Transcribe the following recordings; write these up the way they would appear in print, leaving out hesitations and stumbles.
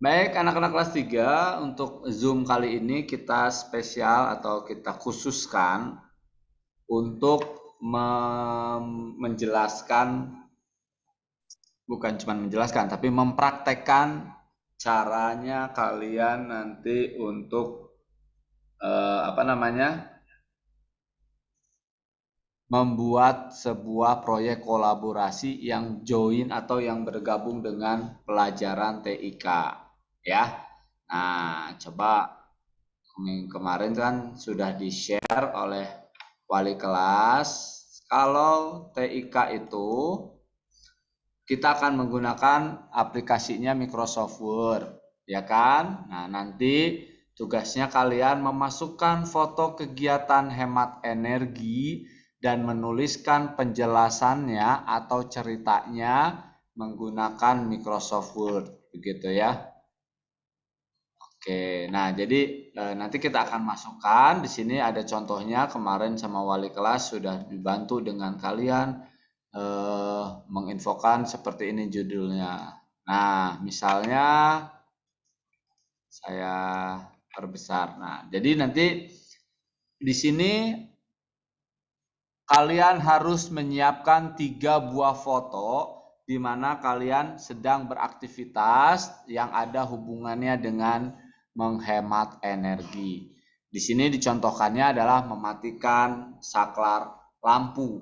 Baik, anak-anak kelas 3, untuk Zoom kali ini kita spesial atau kita khususkan untuk menjelaskan, bukan cuma menjelaskan, tapi mempraktekkan caranya kalian nanti untuk apa namanya, membuat sebuah proyek kolaborasi yang join atau yang bergabung dengan pelajaran TIK, ya. Nah, coba kemarin kan sudah di-share oleh wali kelas. Kalau TIK itu kita akan menggunakan aplikasinya Microsoft Word, ya kan? Nah, nanti tugasnya kalian memasukkan foto kegiatan hemat energi dan menuliskan penjelasannya atau ceritanya menggunakan Microsoft Word, begitu ya. Oke, nah jadi nanti kita akan masukkan di sini ada contohnya, kemarin sama wali kelas sudah dibantu dengan kalian menginfokan seperti ini judulnya. Nah, misalnya saya perbesar. Nah, jadi nanti di sini kalian harus menyiapkan 3 buah foto di mana kalian sedang beraktivitas yang ada hubungannya dengan menghemat energi. Di sini dicontohkannya adalah mematikan saklar lampu.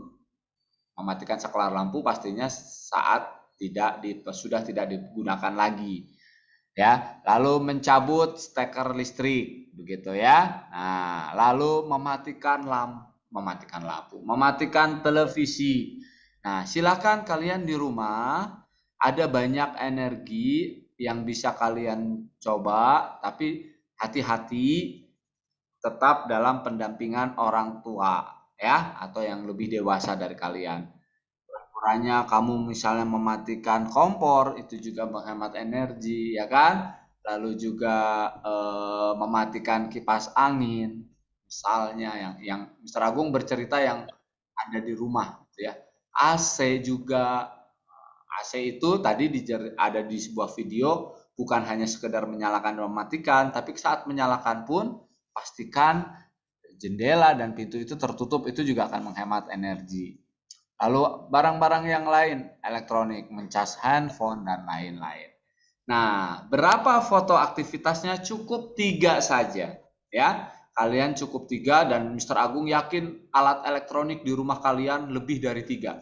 Mematikan saklar lampu pastinya saat sudah tidak digunakan lagi. Ya, lalu mencabut steker listrik, begitu ya. Nah, lalu mematikan lampu, mematikan televisi. Nah, silakan kalian di rumah, ada banyak energi yang bisa kalian coba, tapi hati-hati tetap dalam pendampingan orang tua ya, atau yang lebih dewasa dari kalian. Kurangnya kamu misalnya mematikan kompor, itu juga menghemat energi, ya kan? Lalu juga mematikan kipas angin, misalnya yang Mr. Agung bercerita yang ada di rumah, gitu ya. AC juga, AC itu tadi ada di sebuah video, bukan hanya sekedar menyalakan dan mematikan, tapi saat menyalakan pun pastikan jendela dan pintu itu tertutup, itu juga akan menghemat energi. Lalu barang-barang yang lain, elektronik, mencas handphone, dan lain-lain. Nah, berapa foto aktivitasnya? Cukup 3 saja. Ya, kalian cukup 3 dan Mr. Agung yakin alat elektronik di rumah kalian lebih dari 3.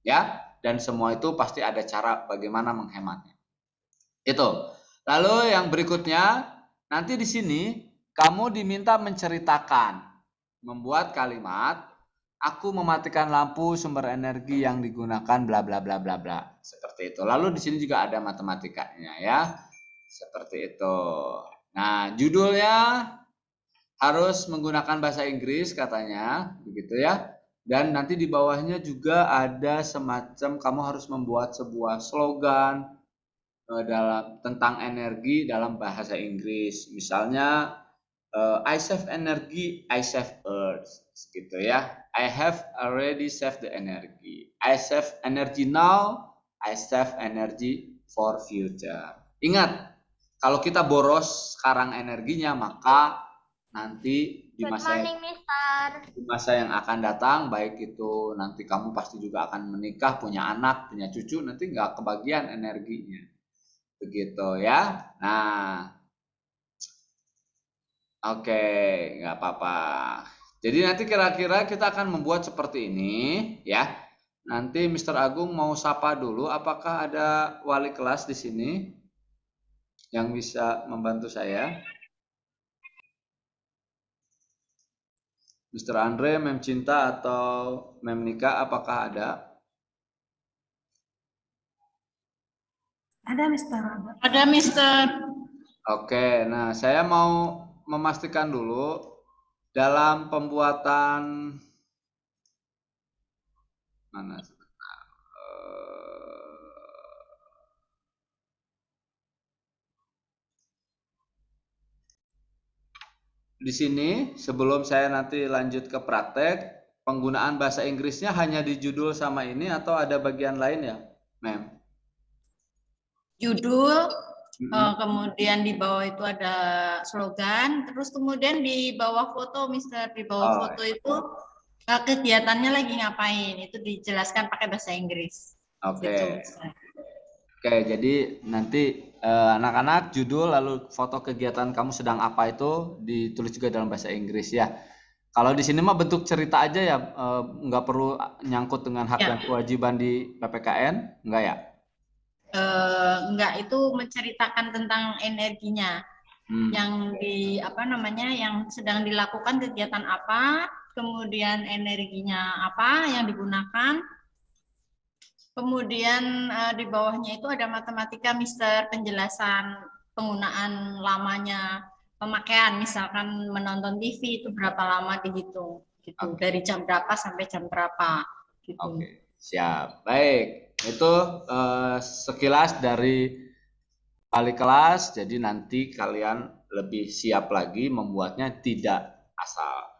Ya, dan semua itu pasti ada cara bagaimana menghematnya. Itu. Lalu yang berikutnya, nanti di sini kamu diminta menceritakan, membuat kalimat, aku mematikan lampu sumber energi yang digunakan bla bla bla bla bla. Seperti itu. Lalu di sini juga ada matematikanya ya. Seperti itu. Nah, judulnya harus menggunakan bahasa Inggris katanya, begitu ya. Dan nanti di bawahnya juga ada semacam kamu harus membuat sebuah slogan dalam tentang energi dalam bahasa Inggris. Misalnya I save energy, I save earth, gitu ya. I have already saved the energy. I save energy now, I save energy for future. Ingat, kalau kita boros sekarang energinya, maka nanti di masa yang akan datang, baik itu nanti kamu pasti juga akan menikah, punya anak, punya cucu, nanti nggak kebagian energinya. Begitu ya. Nah, oke, nggak apa-apa. Jadi nanti kira-kira kita akan membuat seperti ini ya. Nanti Mr. Agung mau sapa dulu, apakah ada wali kelas di sini yang bisa membantu saya? Mr. Andre, Mem Cinta atau Mem Nika, apakah ada? Ada, Mister. Ada, Mister. Oke, nah saya mau memastikan dulu dalam pembuatan mana? Di sini sebelum saya nanti lanjut ke praktek, penggunaan bahasa Inggrisnya hanya di judul sama ini atau ada bagian lain ya, Mem? Judul Kemudian di bawah itu ada slogan, terus kemudian di bawah foto, Mister, di bawah foto itu kegiatannya lagi ngapain, itu dijelaskan pakai bahasa Inggris. Oke. Gitu. Oke, jadi nanti anak-anak judul lalu foto kegiatan kamu sedang apa itu ditulis juga dalam bahasa Inggris ya. Kalau di sini mah bentuk cerita aja ya, nggak perlu nyangkut dengan hak dan kewajiban di PPKN, enggak ya? Enggak, itu menceritakan tentang energinya. Yang yang sedang dilakukan kegiatan apa, kemudian energinya apa yang digunakan. Kemudian di bawahnya itu ada matematika, Mister, penjelasan penggunaan lamanya pemakaian, misalkan menonton TV itu berapa lama dihitung, gitu. Dari jam berapa sampai jam berapa, gitu. Oke, siap. Baik, itu sekilas dari wali kelas. Jadi nanti kalian lebih siap lagi membuatnya tidak asal.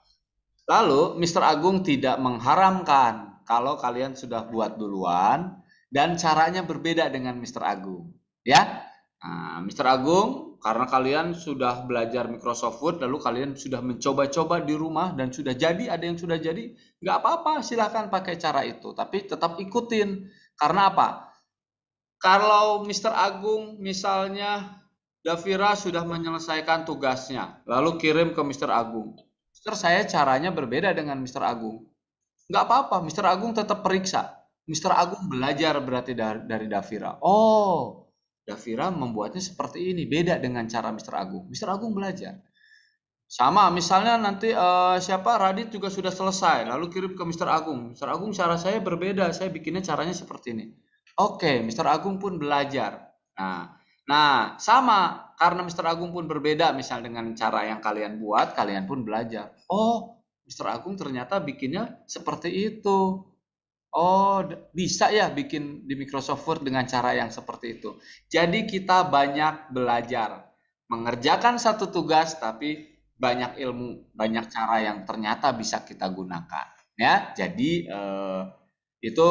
Lalu, Mr. Agung tidak mengharamkan kalau kalian sudah buat duluan dan caranya berbeda dengan Mr. Agung. Ya, nah, Mr. Agung, karena kalian sudah belajar Microsoft Word, lalu kalian sudah mencoba-coba di rumah dan sudah jadi, ada yang sudah jadi, nggak apa-apa, silahkan pakai cara itu. Tapi tetap ikutin. Karena apa? Kalau Mr. Agung misalnya Davira sudah menyelesaikan tugasnya, lalu kirim ke Mr. Agung. Mister, saya caranya berbeda dengan Mr. Agung. Nggak apa-apa, Mr. Agung tetap periksa. Mr. Agung belajar berarti dari Davira. Oh, Davira membuatnya seperti ini, beda dengan cara Mr. Agung. Mr. Agung belajar. Sama, misalnya nanti siapa Radit juga sudah selesai, lalu kirim ke Mr. Agung. Mr. Agung, cara saya berbeda, saya bikinnya caranya seperti ini. Oke, Mr. Agung pun belajar. Nah, sama, karena Mr. Agung pun berbeda, misal dengan cara yang kalian buat, kalian pun belajar. Oh, Mr. Agung ternyata bikinnya seperti itu. Oh, bisa ya bikin di Microsoft Word dengan cara yang seperti itu. Jadi kita banyak belajar, mengerjakan satu tugas, tapi banyak ilmu, banyak cara yang ternyata bisa kita gunakan. Ya, jadi itu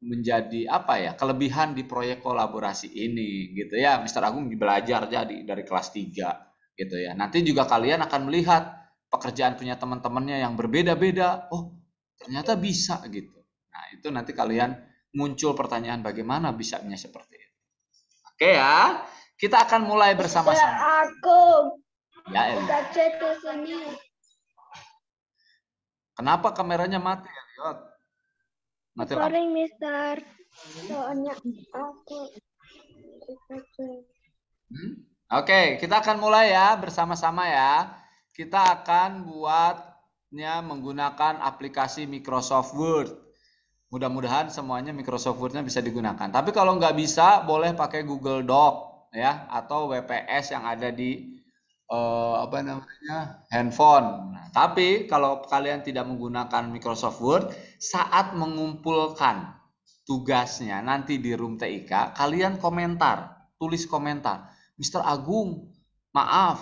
menjadi apa ya, kelebihan di proyek kolaborasi ini gitu ya. Mr. Agung belajar jadi dari kelas 3 gitu ya. Nanti juga kalian akan melihat pekerjaan punya teman-temannya yang berbeda-beda. Oh, ternyata bisa gitu. Nah, itu nanti kalian muncul pertanyaan bagaimana bisanya seperti itu. Oke ya, kita akan mulai bersama-sama. Ya, Eli. Kenapa kameranya mati ya, Liot? Mati lampu. Sorry, Mister. Soalnya aku. Oke, kita akan mulai ya bersama-sama ya. Kita akan buatnya menggunakan aplikasi Microsoft Word. Mudah-mudahan semuanya Microsoft Word-nya bisa digunakan. Tapi kalau nggak bisa, boleh pakai Google Doc ya, atau WPS yang ada di handphone. Nah, tapi kalau kalian tidak menggunakan Microsoft Word, saat mengumpulkan tugasnya nanti di room TIK, kalian komentar, tulis komentar. Mr. Agung, maaf,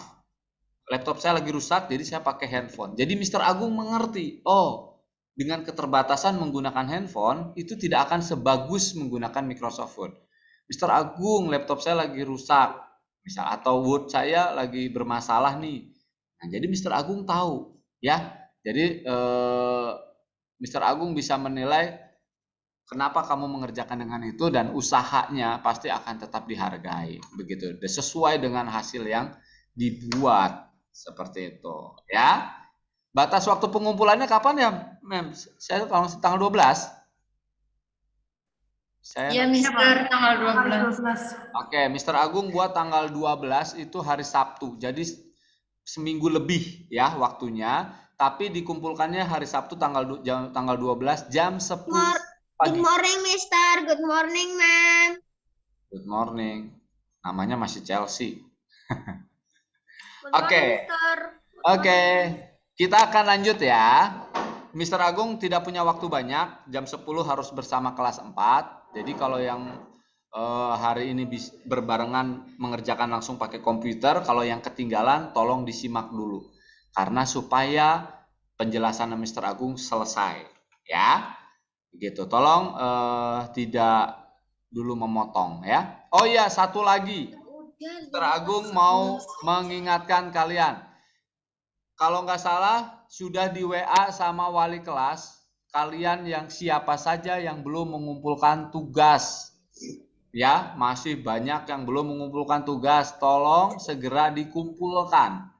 laptop saya lagi rusak, jadi saya pakai handphone. Jadi Mr. Agung mengerti, oh, dengan keterbatasan menggunakan handphone, itu tidak akan sebagus menggunakan Microsoft Word. Mr. Agung, laptop saya lagi rusak, misal, atau Word saya lagi bermasalah nih. Nah, jadi Mr. Agung tahu, ya. Jadi Mr. Agung bisa menilai kenapa kamu mengerjakan dengan itu dan usahanya pasti akan tetap dihargai, begitu. Sesuai dengan hasil yang dibuat seperti itu, ya. Batas waktu pengumpulannya kapan ya, Mem? Saya tanggal 12. Iya, Mister, tanggal 12. Oke, Mister Agung buat tanggal 12 itu hari Sabtu. Jadi seminggu lebih ya waktunya, tapi dikumpulkannya hari Sabtu tanggal 12 jam 10 pagi. Good morning, Mister. Good morning, Ma'am. Good morning. Namanya masih Chelsea. Oke. Oke. Kita akan lanjut ya. Mr. Agung tidak punya waktu banyak. Jam 10 harus bersama kelas 4. Jadi kalau yang hari ini berbarengan mengerjakan langsung pakai komputer. Kalau yang ketinggalan tolong disimak dulu. Karena supaya penjelasan Mr. Agung selesai. Ya. Begitu. Tolong tidak dulu memotong ya. Oh iya, satu lagi. Mr. Agung mau mengingatkan kalian. Kalau nggak salah, sudah di WA sama wali kelas, kalian yang siapa saja yang belum mengumpulkan tugas. Ya, masih banyak yang belum mengumpulkan tugas. Tolong segera dikumpulkan.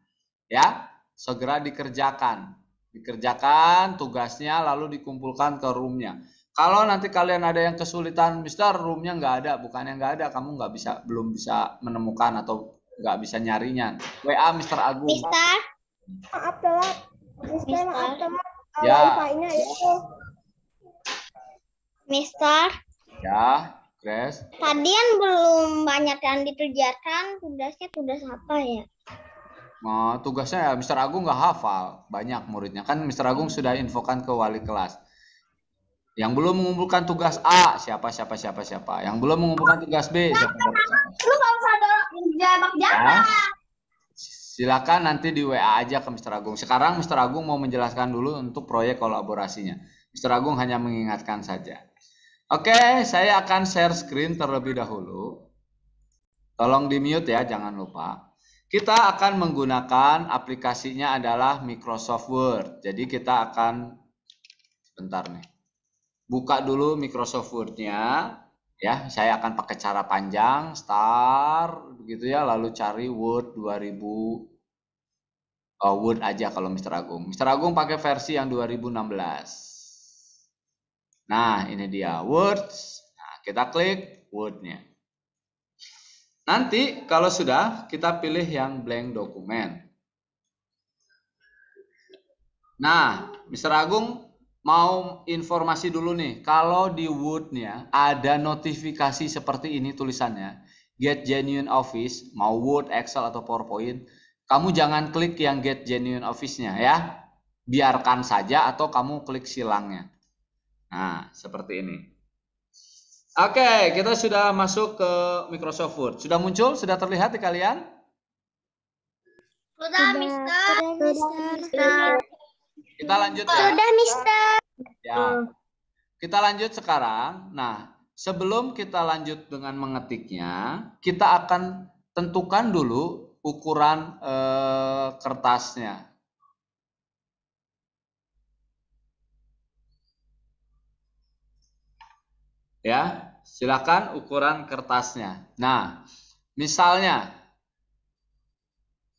Ya, segera dikerjakan. Dikerjakan tugasnya lalu dikumpulkan ke roomnya. Kalau nanti kalian ada yang kesulitan, Mister, roomnya nggak ada, bukannya nggak ada, kamu belum bisa menemukan atau nggak bisa nyarinya. WA Mister Agung. Mister, maaf telat. Mister, maaf telat. Ya. Wifi-nya itu. Mister, Ya, Grace. tadi yang belum banyak yang dikerjakan, tugasnya tugas apa ya? Nah, tugasnya ya Mister Agung nggak hafal, banyak muridnya. Kan Mister Agung sudah infokan ke wali kelas. Yang belum mengumpulkan tugas A, siapa. Yang belum mengumpulkan tugas B, siapa. Lu nggak usah jawab. Silakan nanti di WA aja ke Mister Agung. Sekarang Mister Agung mau menjelaskan dulu untuk proyek kolaborasinya. Mister Agung hanya mengingatkan saja. Oke, saya akan share screen terlebih dahulu. Tolong di mute ya, jangan lupa. Kita akan menggunakan aplikasinya adalah Microsoft Word. Jadi kita akan, bentar nih. Buka dulu Microsoft Word-nya, ya. Saya akan pakai cara panjang, start, begitu ya. Lalu cari Word 2000, Word aja kalau Mister Agung. Mister Agung pakai versi yang 2016. Nah, ini dia Word. Nah, kita klik Word-nya. Nanti kalau sudah, kita pilih yang blank dokumen. Nah, Mister Agung mau informasi dulu nih, kalau di Word-nya ada notifikasi seperti ini tulisannya, Get Genuine Office, mau Word, Excel, atau PowerPoint, kamu jangan klik yang Get Genuine Office-nya ya, biarkan saja atau kamu klik silangnya. Nah, seperti ini. Oke, kita sudah masuk ke Microsoft Word. Sudah muncul? Sudah terlihat di kalian? Sudah, Mister. Kita lanjut ya. Sudah, Mister. Ya. Kita lanjut sekarang. Nah, sebelum kita lanjut dengan mengetiknya, kita akan tentukan dulu ukuran kertasnya. Ya, silakan ukuran kertasnya. Nah, misalnya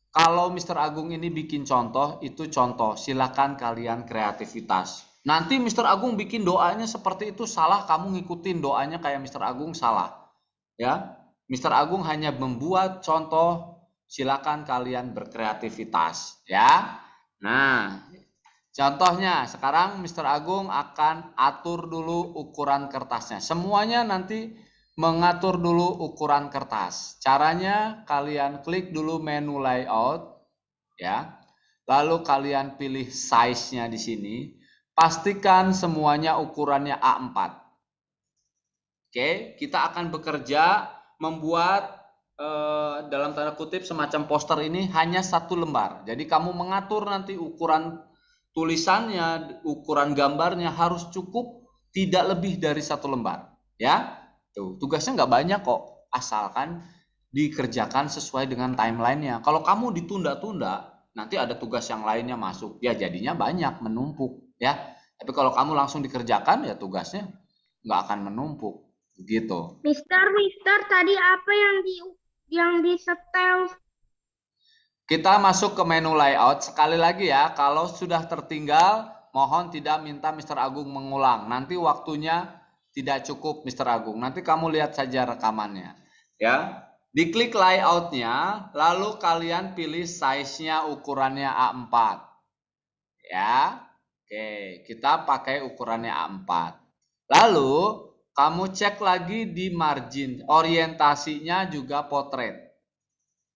kalau Mister Agung ini bikin contoh, itu contoh. Silakan kalian kreativitas. Nanti Mister Agung bikin doanya seperti itu salah, kamu ngikutin doanya kayak Mister Agung salah. Ya, Mister Agung hanya membuat contoh. Silakan kalian berkreativitas. Ya. Nah, contohnya sekarang Mister Agung akan atur dulu ukuran kertasnya. Semuanya nanti mengatur dulu ukuran kertas. Caranya kalian klik dulu menu layout ya. Lalu kalian pilih size-nya di sini. Pastikan semuanya ukurannya A4. Oke, kita akan bekerja membuat dalam tanda kutip semacam poster ini hanya satu lembar. Jadi kamu mengatur nanti ukuran tulisannya, ukuran gambarnya harus cukup tidak lebih dari satu lembar ya. Tuh, tugasnya nggak banyak kok, asalkan dikerjakan sesuai dengan timelinenya. Kalau kamu ditunda-tunda, nanti ada tugas yang lainnya masuk, ya jadinya banyak, menumpuk ya. Tapi kalau kamu langsung dikerjakan, ya tugasnya nggak akan menumpuk, begitu. Mister, tadi apa yang disetel? Kita masuk ke menu layout. Sekali lagi ya, kalau sudah tertinggal, mohon tidak minta Mister Agung mengulang. Nanti waktunya tidak cukup Mister Agung. Nanti kamu lihat saja rekamannya. Ya, diklik layoutnya, lalu kalian pilih size-nya ukurannya A4. Ya, oke, kita pakai ukurannya A4. Lalu kamu cek lagi di margin, orientasinya juga potret.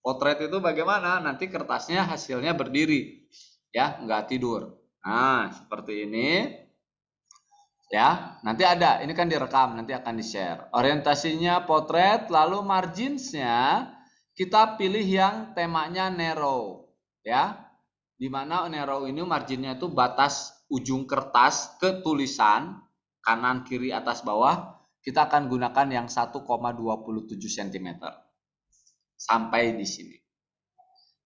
Potret itu bagaimana? Nanti kertasnya hasilnya berdiri, ya, nggak tidur. Nah, seperti ini. Ya, nanti ada, ini kan direkam, nanti akan di-share. Orientasinya potret, lalu marginsnya kita pilih yang temanya narrow, ya. Di mana narrow ini marginnya itu batas ujung kertas ke tulisan, kanan, kiri, atas, bawah. Kita akan gunakan yang 1,27 cm. Sampai di sini.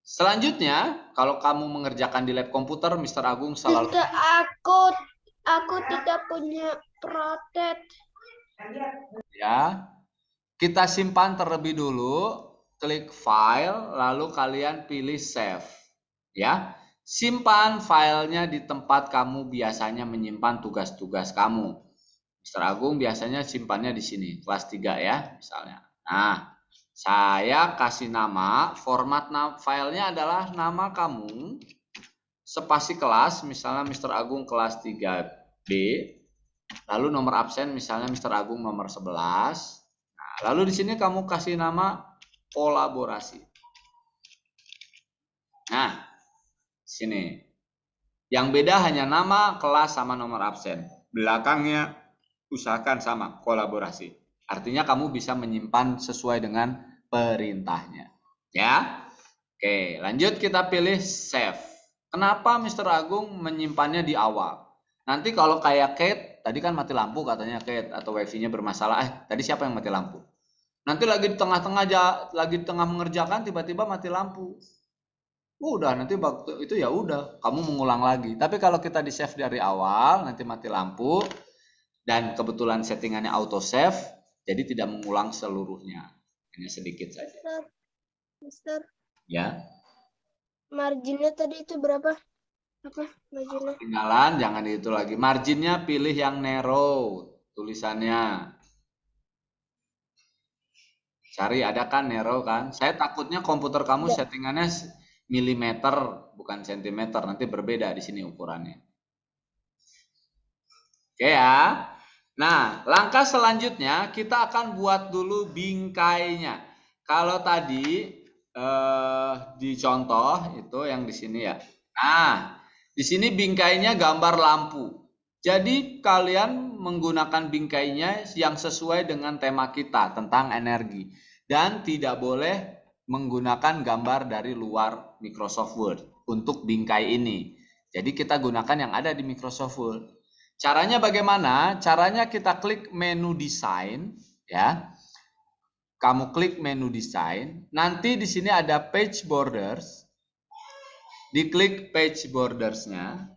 Selanjutnya, kalau kamu mengerjakan di lab komputer, Mr. Agung selalu... Aku tidak punya protet. Ya, kita simpan terlebih dulu. Klik file, lalu kalian pilih save. Ya, simpan filenya di tempat kamu biasanya menyimpan tugas-tugas kamu. Mr. Agung biasanya simpannya di sini, kelas 3 ya, misalnya. Nah, saya kasih nama, format filenya adalah nama kamu, spasi kelas, misalnya Mr. Agung kelas 3B, lalu nomor absen misalnya Mr. Agung nomor 11. Nah, lalu di sini kamu kasih nama kolaborasi. Nah, sini. Yang beda hanya nama, kelas, sama nomor absen. Belakangnya usahakan sama, kolaborasi. Artinya kamu bisa menyimpan sesuai dengan perintahnya. Ya. Oke, lanjut kita pilih save. Kenapa Mr. Agung menyimpannya di awal? Nanti kalau kayak Kate, tadi kan mati lampu katanya Kate, atau wifi-nya bermasalah. Tadi siapa yang mati lampu? Nanti lagi di tengah mengerjakan tiba-tiba mati lampu. Udah, nanti waktu itu ya udah, kamu mengulang lagi. Tapi kalau kita di save dari awal, nanti mati lampu dan kebetulan settingannya auto save, jadi tidak mengulang seluruhnya. Hanya sedikit saja. Mister, Ya. marginnya tadi itu berapa? Apa marginnya? Ketinggalan, jangan itu lagi. Marginnya pilih yang narrow tulisannya. Cari, ada kan narrow kan? Saya takutnya komputer kamu settingannya milimeter bukan sentimeter, nanti berbeda di sini ukurannya. Oke ya. Nah, langkah selanjutnya kita akan buat dulu bingkainya. Kalau tadi di contoh itu yang di sini ya. Nah, di sini bingkainya gambar lampu. Jadi kalian menggunakan bingkainya yang sesuai dengan tema kita tentang energi. Dan tidak boleh menggunakan gambar dari luar Microsoft Word untuk bingkai ini. Jadi kita gunakan yang ada di Microsoft Word. Caranya bagaimana? Caranya kita klik menu desain, ya. Kamu klik menu desain, nanti di sini ada page borders. Diklik page bordersnya,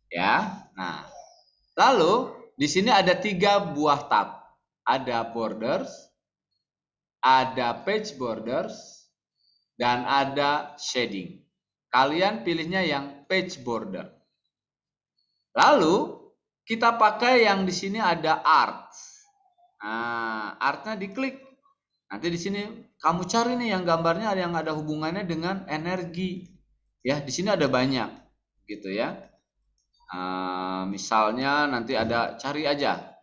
ya. Nah, lalu di sini ada 3 buah tab. Ada borders, ada page borders, dan ada shading. Kalian pilihnya yang page border. Lalu kita pakai yang di sini ada art. Nah, artnya diklik. Nanti di sini kamu cari nih yang gambarnya yang ada hubungannya dengan energi. Ya, di sini ada banyak, gitu ya. Misalnya nanti ada, cari aja.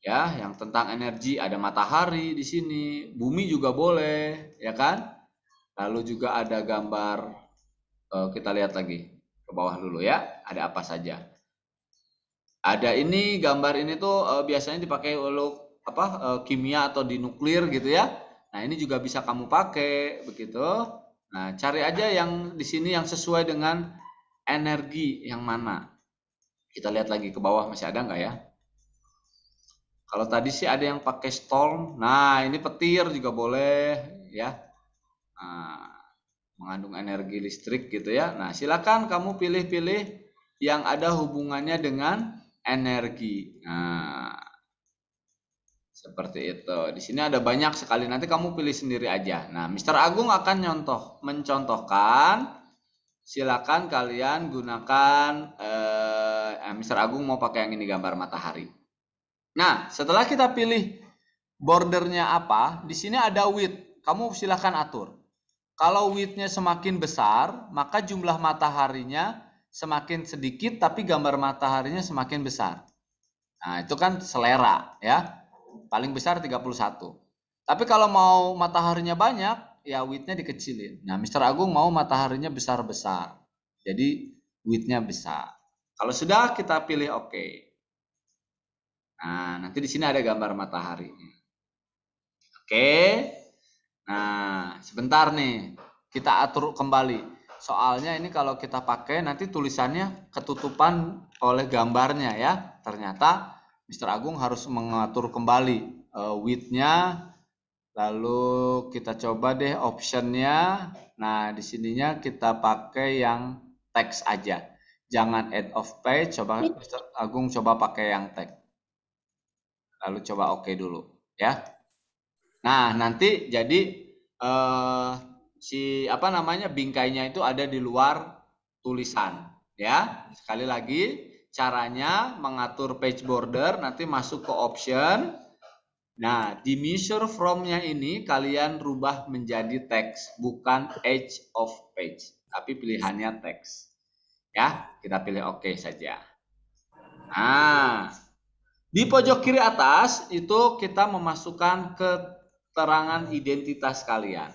Ya, yang tentang energi, ada matahari di sini, bumi juga boleh, ya kan? Lalu juga ada gambar, kita lihat lagi ke bawah dulu ya, ada apa saja. Ada ini, gambar ini tuh biasanya dipakai untuk kimia atau di nuklir gitu ya. Nah, ini juga bisa kamu pakai begitu. Nah, cari aja yang di sini yang sesuai dengan energi yang mana. Kita lihat lagi ke bawah, masih ada nggak ya? Kalau tadi sih ada yang pakai storm. Nah, ini petir juga boleh ya. Nah, mengandung energi listrik gitu ya. Nah, silakan kamu pilih-pilih yang ada hubungannya dengan energi. Nah, seperti itu. Di sini ada banyak sekali. Nanti kamu pilih sendiri aja. Nah, Mr. Agung akan mencontohkan. Silakan kalian gunakan. Mr. Agung mau pakai yang ini, gambar matahari. Nah, setelah kita pilih bordernya apa, di sini ada width. Kamu silakan atur. Kalau width-nya semakin besar, maka jumlah mataharinya semakin sedikit, tapi gambar mataharinya semakin besar. Nah, itu kan selera ya. Paling besar 31. Tapi kalau mau mataharinya banyak, ya width-nya dikecilin. Nah, Mr. Agung mau mataharinya besar-besar. Jadi width-nya besar. Kalau sudah, kita pilih OK. Nah, nanti di sini ada gambar mataharinya. Oke. Nah, sebentar nih. Kita atur kembali. Soalnya ini kalau kita pakai nanti tulisannya ketutupan oleh gambarnya ya. Ternyata Mr. Agung harus mengatur kembali width-nya Lalu kita coba deh optionnya. Nah, di sininya kita pakai yang teks aja. Jangan add of page, coba Mr. Agung coba pakai yang teks. Lalu coba oke dulu ya. Nah, nanti jadi si apa namanya bingkainya itu ada di luar tulisan ya. Sekali lagi caranya mengatur page border nanti masuk ke option. Nah, di measure from-nya ini kalian rubah menjadi teks, bukan edge of page, tapi pilihannya teks. Ya, kita pilih oke saja. Nah, di pojok kiri atas itu kita memasukkan keterangan identitas kalian.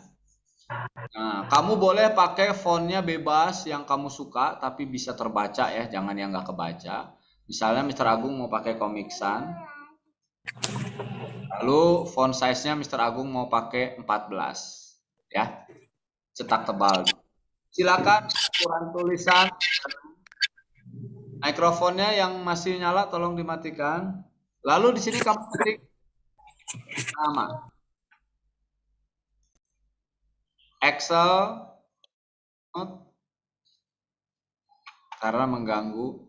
Nah, kamu boleh pakai fontnya bebas yang kamu suka, tapi bisa terbaca ya, jangan yang nggak kebaca. Misalnya Mr. Agung mau pakai Comic Sans. Lalu font size-nya Mr. Agung mau pakai 14 ya. Cetak tebal. Silakan ukuran tulisan. Mikrofonnya yang masih nyala tolong dimatikan. Lalu di sini kamu ketik nama. Excel karena mengganggu.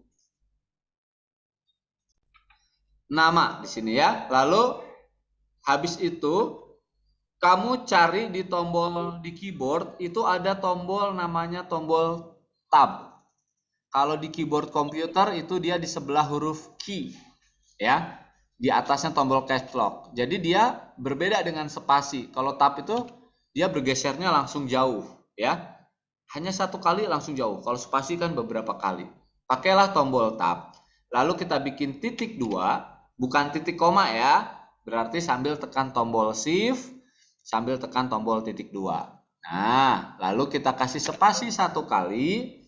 Nama di sini ya. Lalu habis itu kamu cari di tombol di keyboard itu ada tombol namanya tombol tab. Kalau di keyboard komputer itu dia di sebelah huruf key ya. Di atasnya tombol caps lock. Jadi dia berbeda dengan spasi. Kalau tab itu dia bergesernya langsung jauh ya. Hanya satu kali langsung jauh. Kalau spasi kan beberapa kali. Pakailah tombol tab. Lalu kita bikin titik 2, bukan titik koma ya. Berarti sambil tekan tombol shift sambil tekan tombol titik 2. Nah, lalu kita kasih spasi satu kali,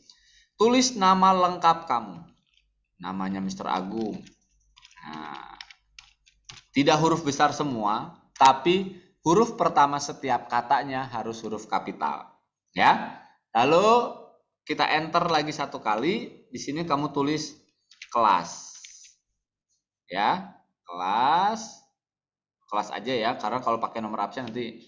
tulis nama lengkap kamu. Namanya Mr. Agung. Nah, tidak huruf besar semua, tapi huruf pertama setiap katanya harus huruf kapital. Ya. Lalu kita enter lagi satu kali, di sini kamu tulis kelas. Ya, kelas. Kelas aja ya, karena kalau pakai nomor absen nanti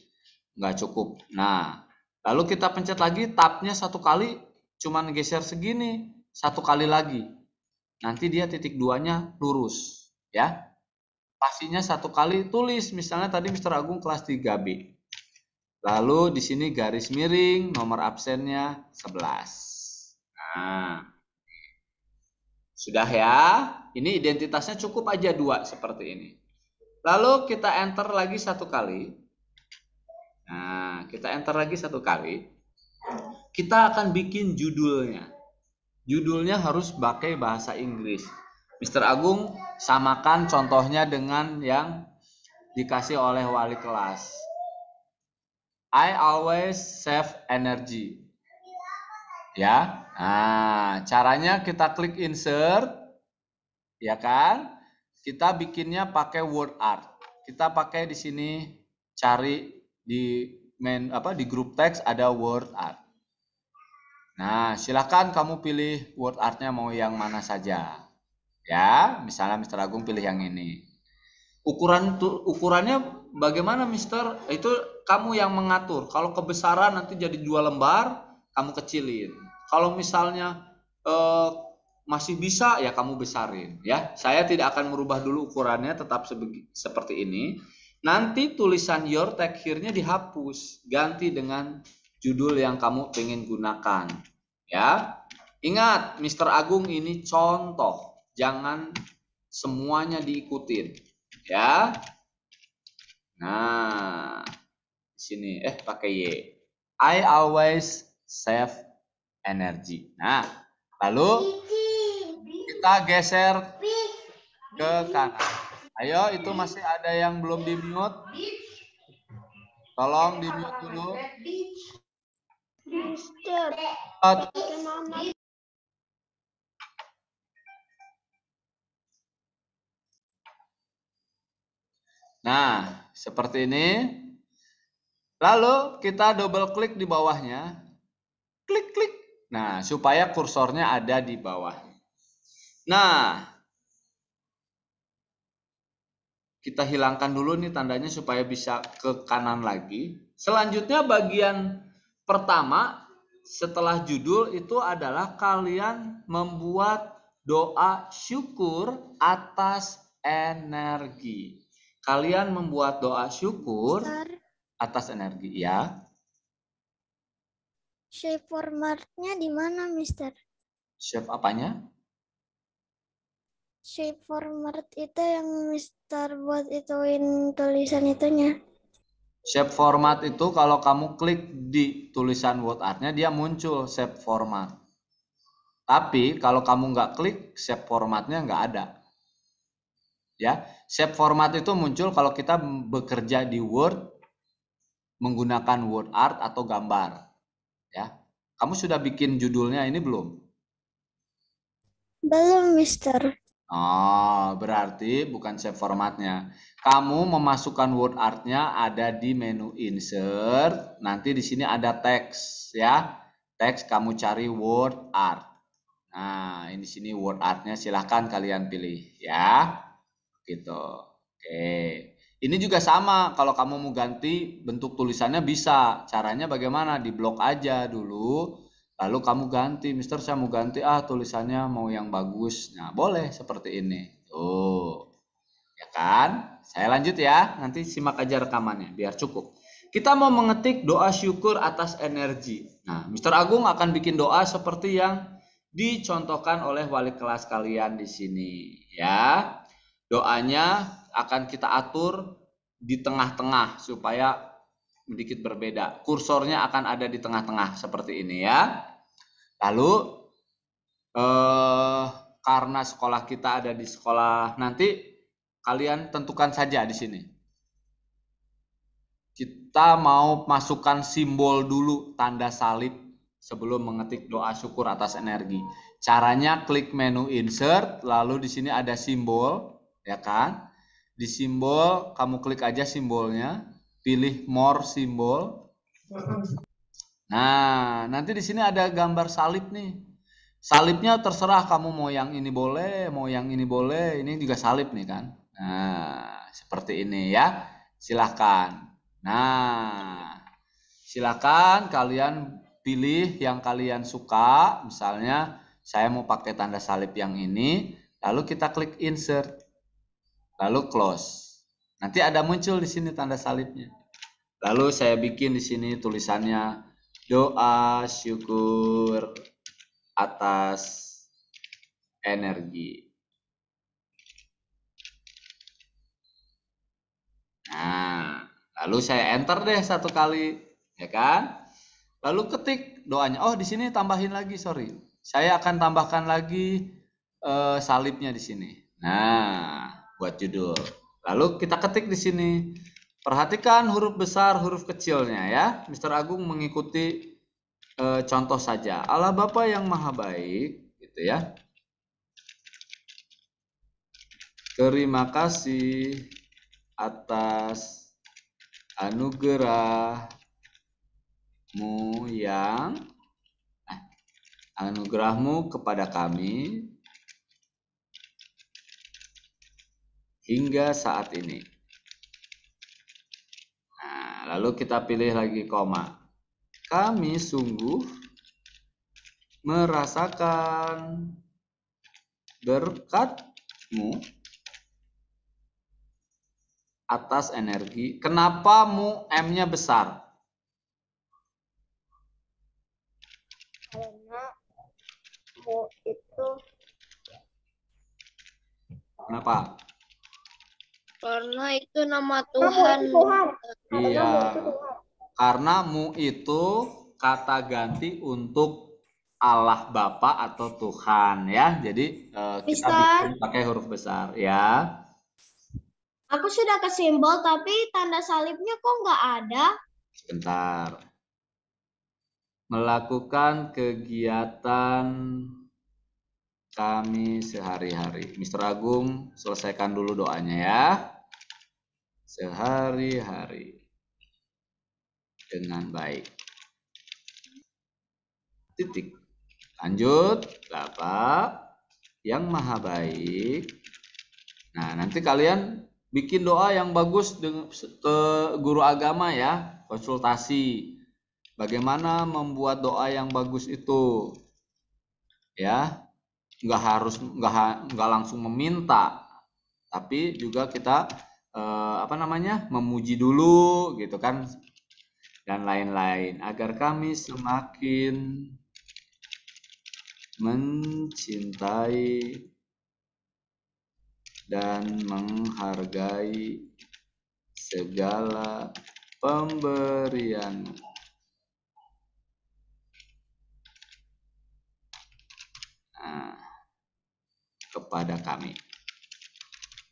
nggak cukup. Nah, lalu kita pencet lagi tabnya satu kali, cuman geser segini, satu kali lagi. Nanti dia titik 2-nya lurus, ya. Pastinya satu kali tulis, misalnya tadi Mr. Agung kelas 3B. Lalu di sini garis miring, nomor absennya 11. Nah, sudah ya. Ini identitasnya cukup aja 2 seperti ini. Lalu kita enter lagi satu kali. Nah, kita enter lagi satu kali. Kita akan bikin judulnya. Judulnya harus pakai bahasa Inggris. Mr. Agung samakan contohnya dengan yang dikasih oleh wali kelas. I always save energy. Ya. Nah, caranya kita klik insert. Ya kan? Kita bikinnya pakai word art. Kita pakai di sini cari di di grup teks ada word art. Nah, silakan kamu pilih word artnya mau yang mana saja. Ya, misalnya Mr. Agung pilih yang ini. Ukurannya bagaimana Mr? Itu kamu yang mengatur. Kalau kebesaran nanti jadi 2 lembar, kamu kecilin. Kalau misalnya masih bisa ya kamu besarin ya. Saya tidak akan merubah dulu ukurannya, tetap seperti ini. Nanti tulisan your tag here-nya dihapus, ganti dengan judul yang kamu pengen gunakan ya. Ingat, Mr. Agung ini contoh, jangan semuanya diikutin ya. Nah, di sini pakai Y. I always save energy. Nah, lalu kita geser ke kanan. Ayo, itu masih ada yang belum di mute. Tolong di mute dulu. Nah, seperti ini. Lalu kita double klik di bawahnya. Klik-klik. Nah, supaya kursornya ada di bawah. Nah, Kita hilangkan dulu nih tandanya supaya bisa ke kanan lagi. Selanjutnya bagian pertama setelah judul itu adalah kalian membuat doa syukur atas energi. Kalian membuat doa syukur Mister, atas energi ya. shape formatnya di mana, Mister? Chef apanya? Shape format itu yang Mister buat ituin tulisan itunya. Shape format itu kalau kamu klik di tulisan word artnya dia muncul shape format. Tapi kalau kamu nggak klik shape formatnya nggak ada. Ya, shape format itu muncul kalau kita bekerja di Word menggunakan word art atau gambar. Ya, kamu sudah bikin judulnya ini belum? Belum, Mister. Oh, berarti bukan shape formatnya. Kamu memasukkan word artnya ada di menu insert. Nanti di sini ada teks ya. Teks kamu cari word art. Nah, ini sini word artnya silahkan kalian pilih ya. Gitu. Oke. Ini juga sama. Kalau kamu mau ganti bentuk tulisannya bisa. Caranya bagaimana? Di blok aja dulu. Lalu kamu ganti, Mister saya mau ganti tulisannya mau yang bagus. Nah, boleh seperti ini. Tuh. Ya kan? Saya lanjut ya. Nanti simak aja rekamannya biar cukup. Kita mau mengetik doa syukur atas energi. Nah, Mister Agung akan bikin doa seperti yang dicontohkan oleh wali kelas kalian di sini, ya. Doanya akan kita atur di tengah-tengah supaya sedikit berbeda. Kursornya akan ada di tengah-tengah seperti ini ya. Lalu karena sekolah kita ada di sekolah nanti, kalian tentukan saja di sini. Kita mau masukkan simbol dulu tanda salib sebelum mengetik doa syukur atas energi. Caranya klik menu insert, lalu di sini ada simbol, ya kan? Di simbol kamu klik aja simbolnya, pilih more simbol. Nah, nanti di sini ada gambar salib nih. Salibnya terserah kamu mau yang ini boleh, mau yang ini boleh. Ini juga salib nih kan. Nah, seperti ini ya. Silahkan. Nah, silakan kalian pilih yang kalian suka. Misalnya saya mau pakai tanda salib yang ini, lalu kita klik insert, lalu close. Nanti ada muncul di sini tanda salibnya. Lalu saya bikin di sini tulisannya doa syukur atas energi. Nah, lalu saya enter deh satu kali, ya kan? Lalu ketik doanya. Oh, di sini tambahin lagi, sorry. Saya akan tambahkan lagi salibnya di sini. Nah, buat judul. Lalu kita ketik di sini. Perhatikan huruf besar, huruf kecilnya ya. Mister Agung mengikuti contoh saja. Allah Bapa yang Maha Baik, gitu ya. Terima kasih atas anugerahmu yang anugerahmu kepada kami hingga saat ini. Nah, lalu kita pilih lagi koma. Kami sungguh merasakan berkat-Mu atas energi. Kenapa mu M-nya besar? Karena mu itu Kenapa? karena itu nama Tuhan. Iya. Karena mu itu kata ganti untuk Allah Bapa atau Tuhan ya. Jadi kita bikin pakai huruf besar ya. Aku sudah ke simbol tapi tanda salibnya kok nggak ada? Sebentar. Melakukan kegiatan kami sehari-hari. Mister Agung selesaikan dulu doanya ya. Sehari-hari dengan baik. Titik. Lanjut, Bapak yang Maha Baik. Nah, nanti kalian bikin doa yang bagus ke guru agama ya, konsultasi. Bagaimana membuat doa yang bagus itu? Ya, nggak langsung meminta, tapi juga kita memuji dulu gitu kan, dan lain-lain, agar kami semakin mencintai dan menghargai segala pemberian kepada kami.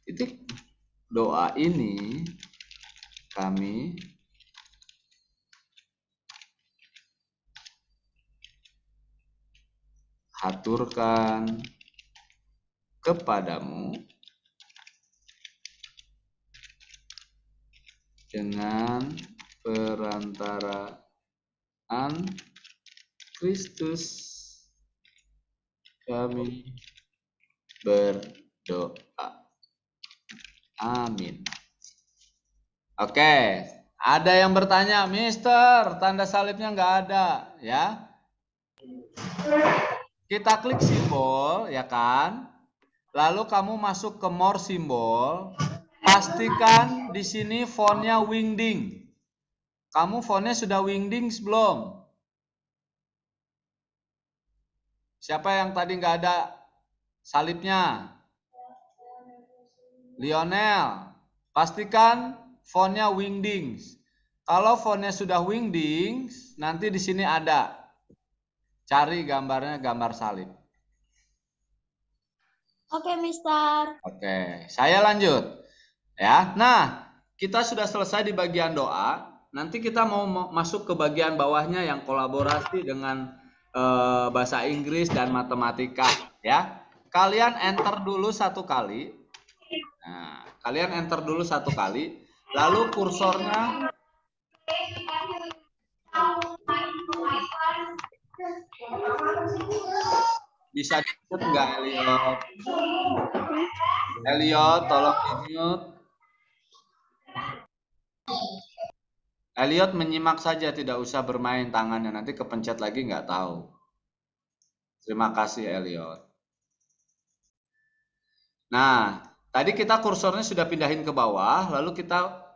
Titik. Doa ini kami haturkan kepadamu dengan perantaraan Kristus kami berdoa. Amin. Oke, ada yang bertanya, Mister, tanda salibnya nggak ada, ya? Kita klik simbol, ya kan? Lalu kamu masuk ke more simbol, pastikan di sini fontnya Wingding. Kamu fontnya sudah Wingdings belum? Siapa yang tadi nggak ada salibnya? Lionel, pastikan fontnya Wingdings. Kalau fontnya sudah Wingdings, nanti di sini ada. Cari gambarnya, gambar salib. Oke, Mister. Oke, saya lanjut. Ya, nah kita sudah selesai di bagian doa. Nanti kita mau masuk ke bagian bawahnya yang kolaborasi dengan bahasa Inggris dan matematika. Ya, kalian enter dulu satu kali. Nah, kalian enter dulu satu kali, lalu kursornya bisa di-mute nggak, Elliot? Elliot, tolong di-mute. Elliot menyimak saja, tidak usah bermain tangannya, nanti kepencet lagi nggak tahu. Terima kasih, Elliot. Nah, tadi kita kursornya sudah pindahin ke bawah, lalu kita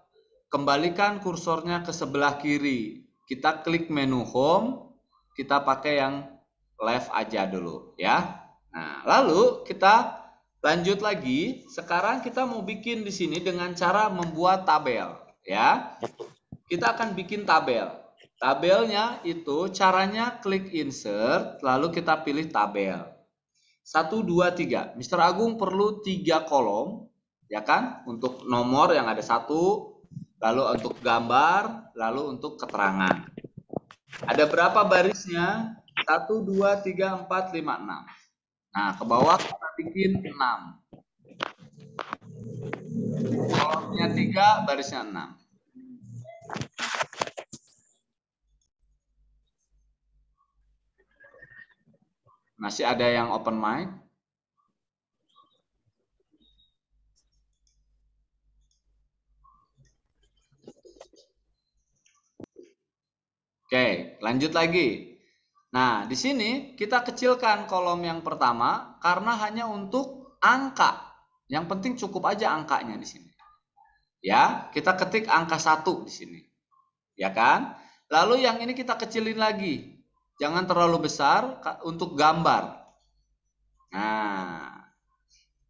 kembalikan kursornya ke sebelah kiri. Kita klik menu home, kita pakai yang left aja dulu ya. Nah, lalu kita lanjut lagi. Sekarang kita mau bikin di sini dengan cara membuat tabel ya. Kita akan bikin tabel. Tabelnya itu caranya klik insert, lalu kita pilih tabel. 1, 2, 3. Mr. Agung perlu 3 kolom, ya kan? Untuk nomor yang ada 1, lalu untuk gambar, lalu untuk keterangan. Ada berapa barisnya? 1, 2, 3, 4, 5, 6. Nah, ke bawah kita bikin 6. Kolomnya 3, barisnya 6. Masih ada yang open mic? Oke, lanjut lagi. Nah, di sini kita kecilkan kolom yang pertama karena hanya untuk angka. Yang penting cukup aja angkanya di sini. Ya, kita ketik angka 1 di sini. Ya kan? Lalu yang ini kita kecilin lagi. Jangan terlalu besar untuk gambar. Nah,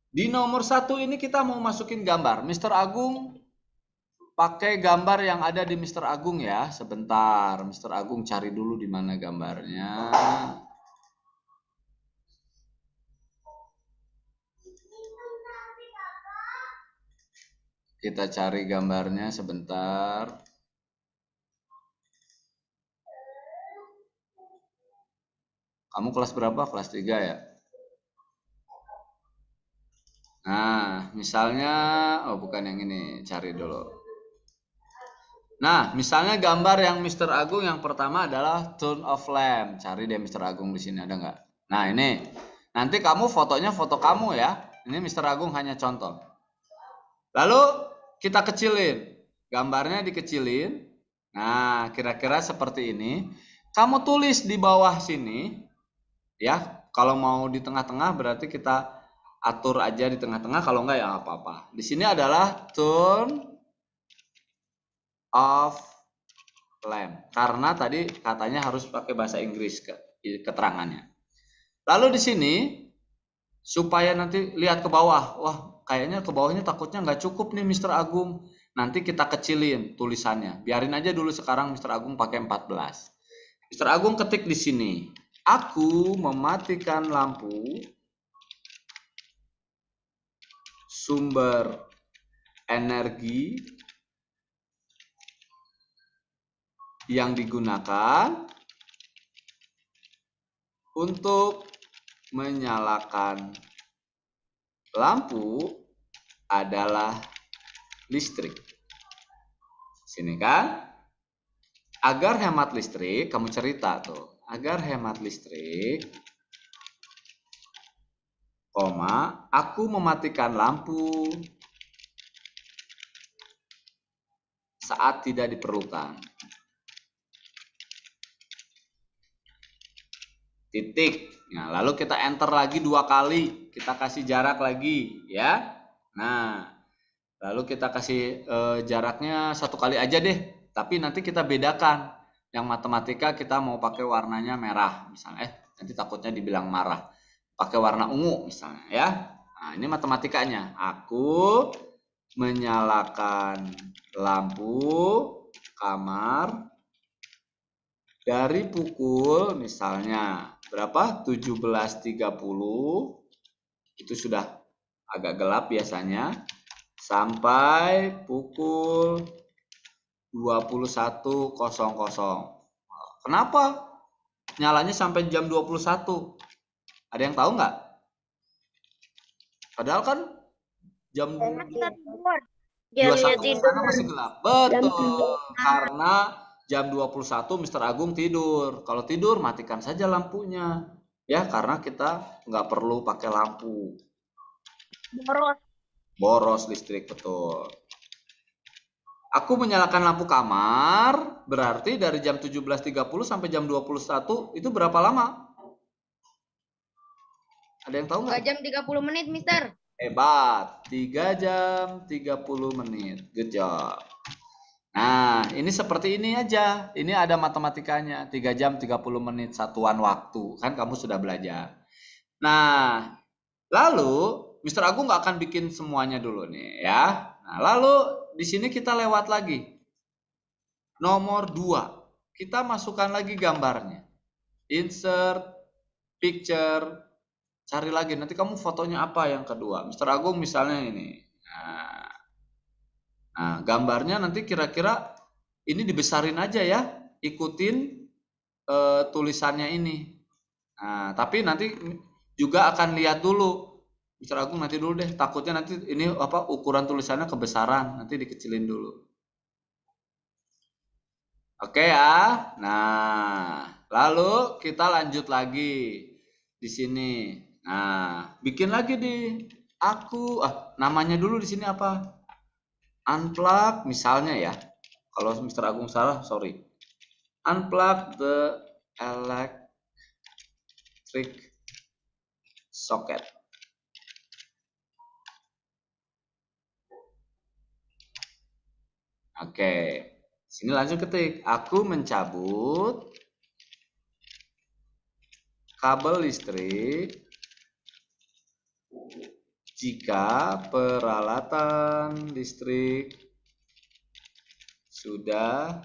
di nomor 1 ini kita mau masukin gambar. Mr. Agung pakai gambar yang ada di Mr. Agung ya. Sebentar, Mr. Agung cari dulu di mana gambarnya. Kita cari gambarnya sebentar. Kamu kelas berapa? Kelas 3 ya? Nah, misalnya, oh bukan yang ini, cari dulu. Nah, misalnya gambar yang Mr. Agung yang pertama adalah turn of lamp. Cari deh Mr. Agung di sini ada nggak? Nah, ini. Nanti kamu fotonya foto kamu ya. Ini Mr. Agung hanya contoh. Lalu kita kecilin. Gambarnya dikecilin. Nah, kira-kira seperti ini. Kamu tulis di bawah sini. Ya, kalau mau di tengah-tengah berarti kita atur aja di tengah-tengah. Kalau enggak ya apa-apa. Di sini adalah turn off lamp. Karena tadi katanya harus pakai bahasa Inggris keterangannya. Lalu di sini supaya nanti lihat ke bawah. Wah, kayaknya ke bawahnya takutnya nggak cukup nih Mr. Agung. Nanti kita kecilin tulisannya. Biarin aja dulu sekarang Mr. Agung pakai 14. Mr. Agung ketik di sini. Aku mematikan lampu sumber energi yang digunakan untuk menyalakan lampu adalah listrik. Sini kan? Agar hemat listrik, kamu cerita tuh. Agar hemat listrik, koma, aku mematikan lampu saat tidak diperlukan. Titik. Nah, lalu kita enter lagi 2 kali. Kita kasih jarak lagi, ya. Nah, lalu kita kasih jaraknya 1 kali aja deh. Tapi nanti kita bedakan. Yang matematika kita mau pakai warnanya merah, misalnya. Nanti takutnya dibilang marah. Pakai warna ungu, misalnya, ya. Nah, ini matematikanya. Aku menyalakan lampu kamar dari pukul misalnya berapa? 17.30. Itu sudah agak gelap biasanya. Sampai pukul 21.00. Kenapa nyalanya sampai jam 21? Ada yang tahu nggak? Padahal kan jam Kita tidur. 21 di sana masih gelap. Betul. Karena jam 21 Mr. Agung tidur. Kalau tidur matikan saja lampunya. Ya, karena kita nggak perlu pakai lampu. Boros listrik, betul. Aku menyalakan lampu kamar, berarti dari jam 17.30 sampai jam 21 itu berapa lama? Ada yang tahu nggak? 2 jam 30 menit, Mister. Hebat, 3 jam 30 menit. Good job. Nah, ini seperti ini aja. Ini ada matematikanya. 3 jam 30 menit satuan waktu. Kan kamu sudah belajar. Nah, lalu Mr. Agung nggak akan bikin semuanya dulu nih ya. Nah, lalu di sini kita lewat lagi. Nomor 2. Kita masukkan lagi gambarnya. Insert, picture, cari lagi. Nanti kamu fotonya apa yang kedua? Mr. Agung misalnya ini. Nah, gambarnya nanti kira-kira ini dibesarin aja ya. Ikutin tulisannya ini. Nah, tapi nanti juga akan lihat dulu. Mr. Agung nanti dulu deh. Takutnya nanti ini apa ukuran tulisannya kebesaran. Nanti dikecilin dulu. Oke ya. Nah, lalu kita lanjut lagi di sini. Nah, bikin lagi di aku. Namanya dulu di sini apa? Unplug misalnya ya. Kalau Mr. Agung salah, sorry. Unplug the electric socket. Oke. Sini langsung ketik. Aku mencabut kabel listrik jika peralatan listrik sudah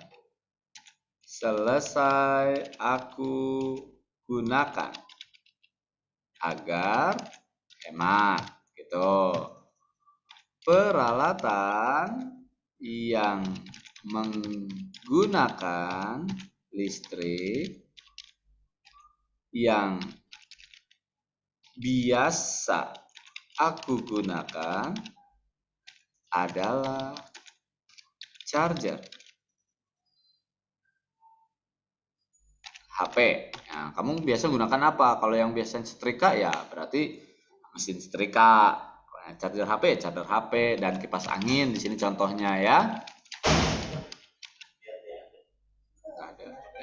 selesai aku gunakan agar hemat gitu. Peralatan yang menggunakan listrik yang biasa aku gunakan adalah charger HP. Nah, kamu biasa gunakan apa? Kalau yang biasa setrika ya berarti mesin setrika. Nah, charger HP dan kipas angin di sini contohnya ya.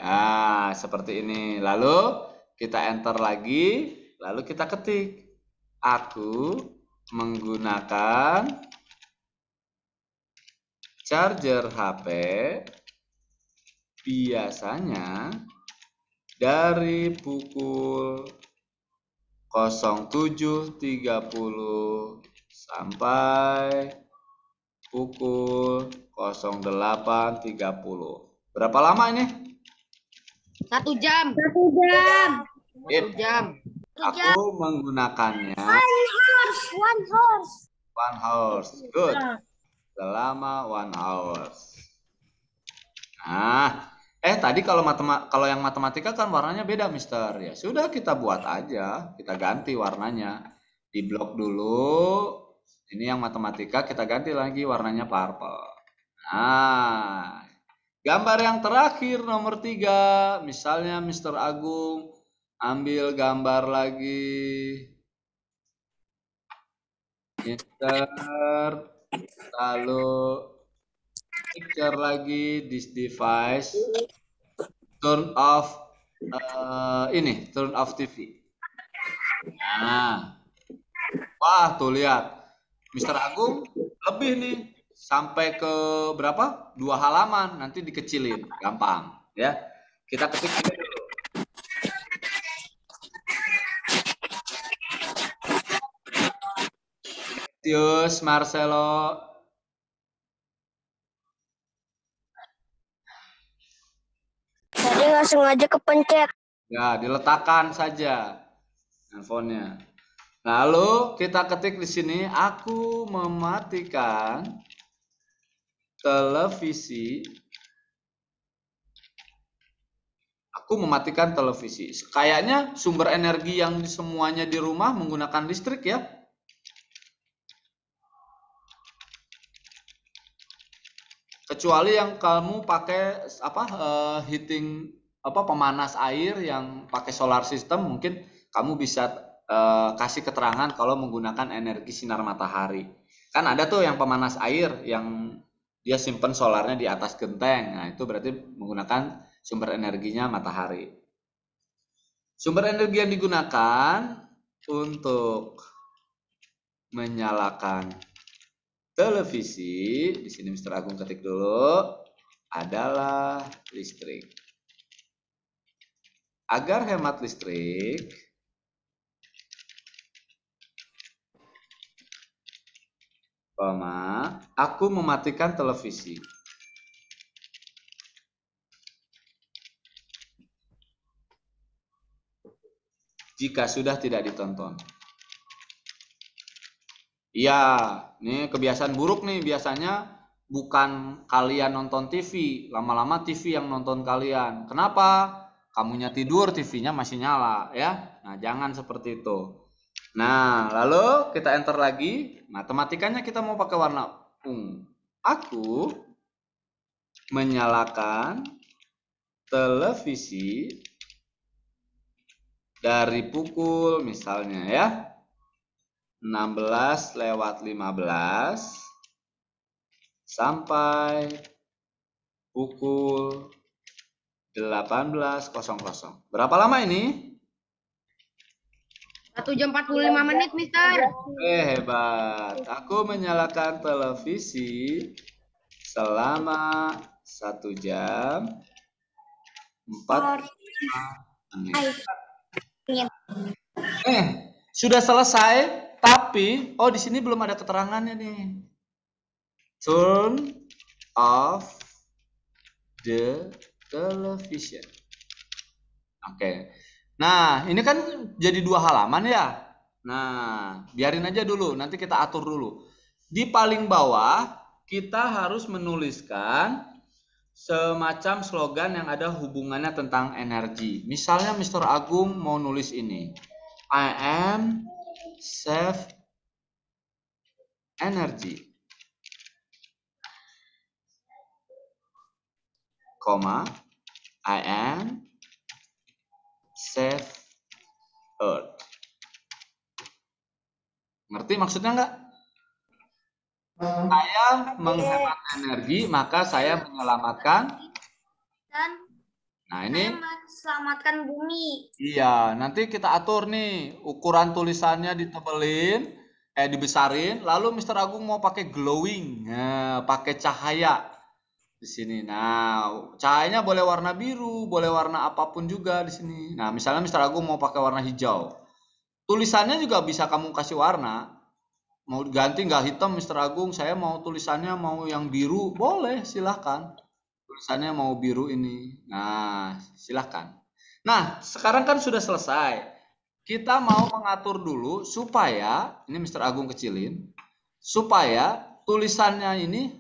Nah, seperti ini. Lalu kita enter lagi, lalu kita ketik. Aku menggunakan charger HP biasanya dari pukul 07.30 sampai pukul 08.30. Berapa lama ini? 1 jam. 1 jam. 1 jam. Aku menggunakannya One horse. 1 hours. Good. Selama 1 hours. Nah, tadi kalau yang matematika kan warnanya beda, Mister. Ya sudah, kita buat aja, kita ganti warnanya. Di blok dulu. Ini yang matematika, kita ganti lagi warnanya purple. Nah, gambar yang terakhir nomor 3, misalnya Mister Agung ambil gambar lagi. Mister, lalu picture lagi this device, turn off turn off TV. Nah, wah tuh lihat, Mister Agung lebih nih sampai ke berapa? 2 halaman, nanti dikecilin, gampang ya. Kita ketik aja dulu. Tius Marcelo. Tadi nggak sengaja kepencet. Ya, diletakkan saja handphonenya. Lalu kita ketik di sini, aku mematikan televisi. Aku mematikan televisi. Kayaknya sumber energi yang semuanya di rumah menggunakan listrik ya. Kecuali yang kamu pakai heating pemanas air yang pakai solar system, mungkin kamu bisa kasih keterangan kalau menggunakan energi sinar matahari. Kan ada tuh yang pemanas air yang dia simpen solarnya di atas genteng. Nah, itu berarti menggunakan sumber energinya matahari. Sumber energi yang digunakan untuk menyalakan televisi, di sini Mr. Agung ketik dulu, adalah listrik. Agar hemat listrik, aku mematikan televisi. Jika sudah tidak ditonton. Iya, ini kebiasaan buruk nih, biasanya bukan kalian nonton TV, lama-lama TV yang nonton kalian. Kenapa? Kamunya tidur, TV-nya masih nyala ya. Nah, jangan seperti itu. Nah, lalu kita enter lagi. Matematikanya kita mau pakai warna ungu. Aku menyalakan televisi dari pukul misalnya ya 16:15 sampai pukul 18:00. Berapa lama ini? 1 jam 45 menit, Mister. Hebat. Aku menyalakan televisi selama 1 jam 45 menit. Sudah selesai, tapi di sini belum ada keterangannya nih. Turn off the television. Oke. Nah, ini kan jadi 2 halaman ya. Nah, biarin aja dulu, nanti kita atur dulu. Di paling bawah kita harus menuliskan semacam slogan yang ada hubungannya tentang energi. Misalnya Mr. Agung mau nulis ini. I am save energy. I am save earth. Ngerti maksudnya nggak? Saya menghemat energi, maka saya menyelamatkan. Dan Nah, ini selamatkan bumi. iya, nanti kita atur nih ukuran tulisannya ditebelin, dibesarin. Lalu Mr. Agung mau pakai glowing, nah, pakai cahaya di sini. Nah, cahayanya boleh warna biru, boleh warna apapun juga di sini. Nah, misalnya Mr. Agung mau pakai warna hijau. Tulisannya juga bisa kamu kasih warna. Mau ganti nggak hitam, Mr. Agung? Saya mau tulisannya mau yang biru, boleh, silahkan. Tulisannya mau biru ini. Nah, silahkan. Nah, sekarang kan sudah selesai. Kita mau mengatur dulu supaya, ini Mr. Agung kecilin, supaya tulisannya ini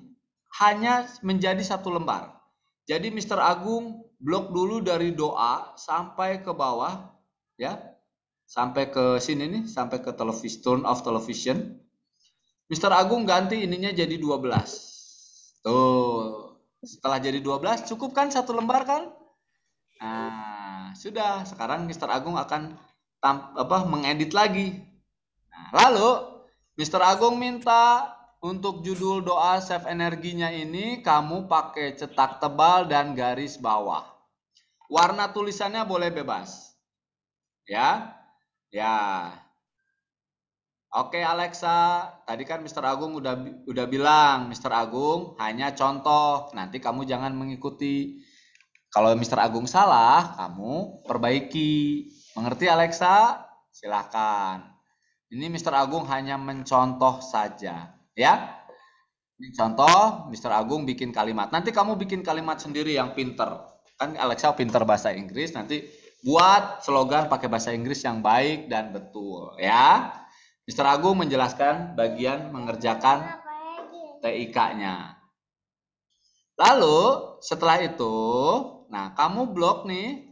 hanya menjadi satu lembar. Jadi Mr. Agung blok dulu dari doa sampai ke bawah, ya, sampai ke sini nih, sampai ke turn off television. Mr. Agung ganti ininya jadi 12. Tuh, setelah jadi 12 cukup kan satu lembar kan? Nah, sudah. Sekarang Mr. Agung akan mengedit lagi. Nah, lalu Mr. Agung minta untuk judul doa save energinya ini kamu pakai cetak tebal dan garis bawah. Warna tulisannya boleh bebas. Ya. Ya. Oke Alexa, tadi kan Mr. Agung udah bilang, Mr. Agung hanya contoh, nanti kamu jangan mengikuti. Kalau Mr. Agung salah, kamu perbaiki. Mengerti Alexa? Silakan. Ini Mr. Agung hanya mencontoh saja, ya. Ini contoh, Mr. Agung bikin kalimat. Nanti kamu bikin kalimat sendiri yang pinter. Kan Alexa pinter bahasa Inggris, nanti buat slogan pakai bahasa Inggris yang baik dan betul, ya. Mr. Agung menjelaskan bagian mengerjakan TIK-nya. Lalu setelah itu, nah kamu blok nih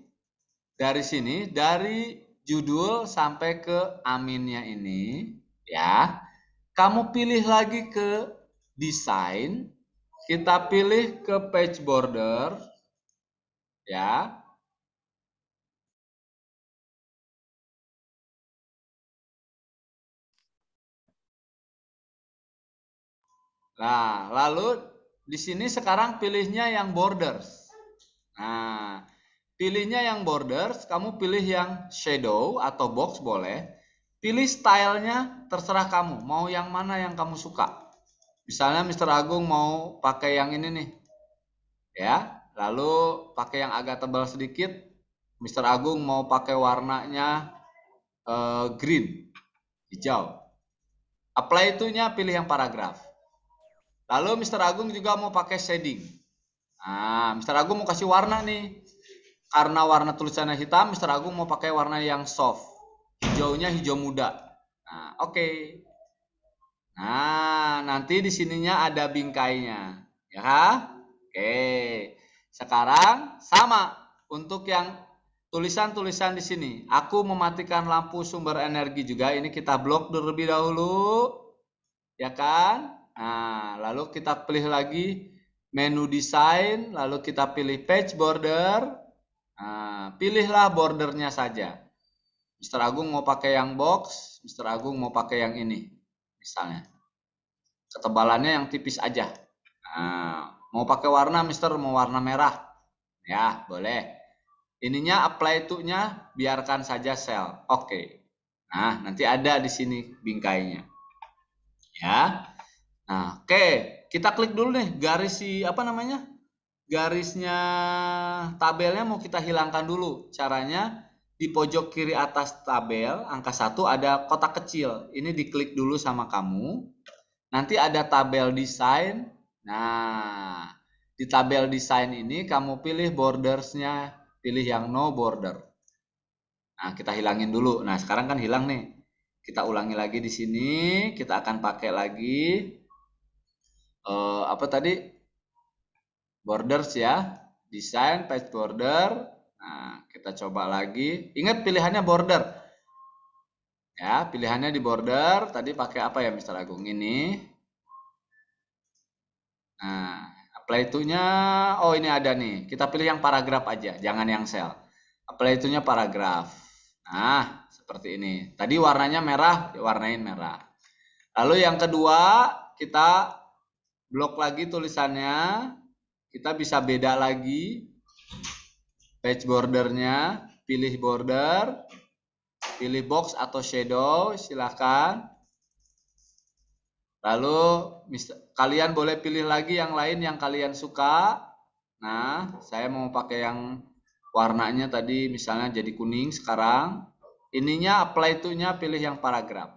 dari sini, dari judul sampai ke aminnya ini, ya. Kamu pilih lagi ke desain, kita pilih ke page border, ya. Nah, lalu di sini sekarang pilihnya yang borders. Nah, pilihnya yang borders, kamu pilih yang shadow atau box boleh. Pilih stylenya terserah kamu, mau yang mana yang kamu suka. Misalnya Mr. Agung mau pakai yang ini nih. Ya, lalu pakai yang agak tebal sedikit. Mr. Agung mau pakai warnanya green, hijau. Apply itunya pilih yang paragraf. Lalu Mr. Agung juga mau pakai shading. Nah, Mr. Agung mau kasih warna nih. Karena warna tulisannya hitam, Mr. Agung mau pakai warna yang soft. Hijaunya hijau muda. Nah, oke. Nah, nanti di sininya ada bingkainya. Ya. Oke. Sekarang sama untuk yang tulisan-tulisan di sini. Aku mematikan lampu sumber energi juga. Ini kita blok terlebih dahulu. Ya kan? Nah, lalu kita pilih lagi menu desain, lalu kita pilih page border. Nah, pilihlah bordernya saja. Mr. Agung mau pakai yang box, Mr. Agung mau pakai yang ini, misalnya. Ketebalannya yang tipis aja. Nah, mau pakai warna, Mr. mau warna merah. Ya, boleh. Ininya apply to-nya biarkan saja sel. Oke. Nah, nanti ada di sini bingkainya. Ya. Nah, oke, kita klik dulu nih garis garisnya tabelnya mau kita hilangkan dulu. Caranya di pojok kiri atas tabel angka 1 ada kotak kecil. Ini diklik dulu sama kamu. Nanti ada tabel desain. Nah, di tabel desain ini kamu pilih bordersnya, pilih yang no border. Nah, kita hilangin dulu. Nah, sekarang kan hilang nih. Kita ulangi lagi di sini. Kita akan pakai lagi borders ya, desain page border. Nah, kita coba lagi. Ingat pilihannya border. Ya, pilihannya di border. Tadi pakai apa ya, Mr. Agung? Ini. Nah, apply to-nya, oh ini ada nih. Kita pilih yang paragraf aja, jangan yang sel. Apply to-nya paragraf. Nah, seperti ini. Tadi warnanya merah, warnain merah. Lalu yang kedua, kita blok lagi tulisannya. Kita bisa beda lagi page bordernya. Pilih border, pilih box atau shadow, silahkan. Lalu kalian boleh pilih lagi yang lain yang kalian suka. Nah, saya mau pakai yang warnanya tadi misalnya jadi kuning sekarang. Ininya apply to-nya pilih yang paragraf.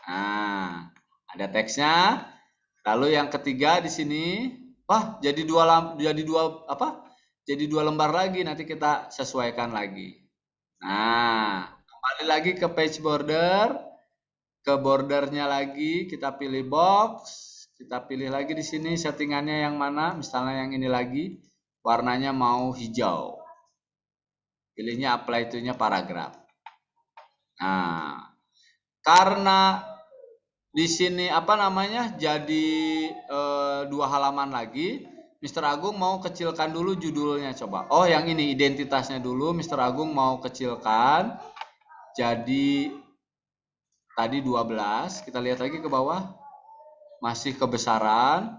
Nah, ada teksnya. Lalu yang ketiga di sini, wah jadi dua lembar lagi, nanti kita sesuaikan lagi. Nah, kembali lagi ke page border, ke bordernya lagi, kita pilih box, kita pilih lagi di sini settingannya yang mana, misalnya yang ini lagi, warnanya mau hijau. Pilihnya apply to-nya paragraf. Nah, karena di sini jadi 2 halaman lagi, Mr. Agung mau kecilkan dulu judulnya coba. Oh, yang ini identitasnya dulu Mr. Agung mau kecilkan. Jadi tadi 12, kita lihat lagi ke bawah. Masih kebesaran.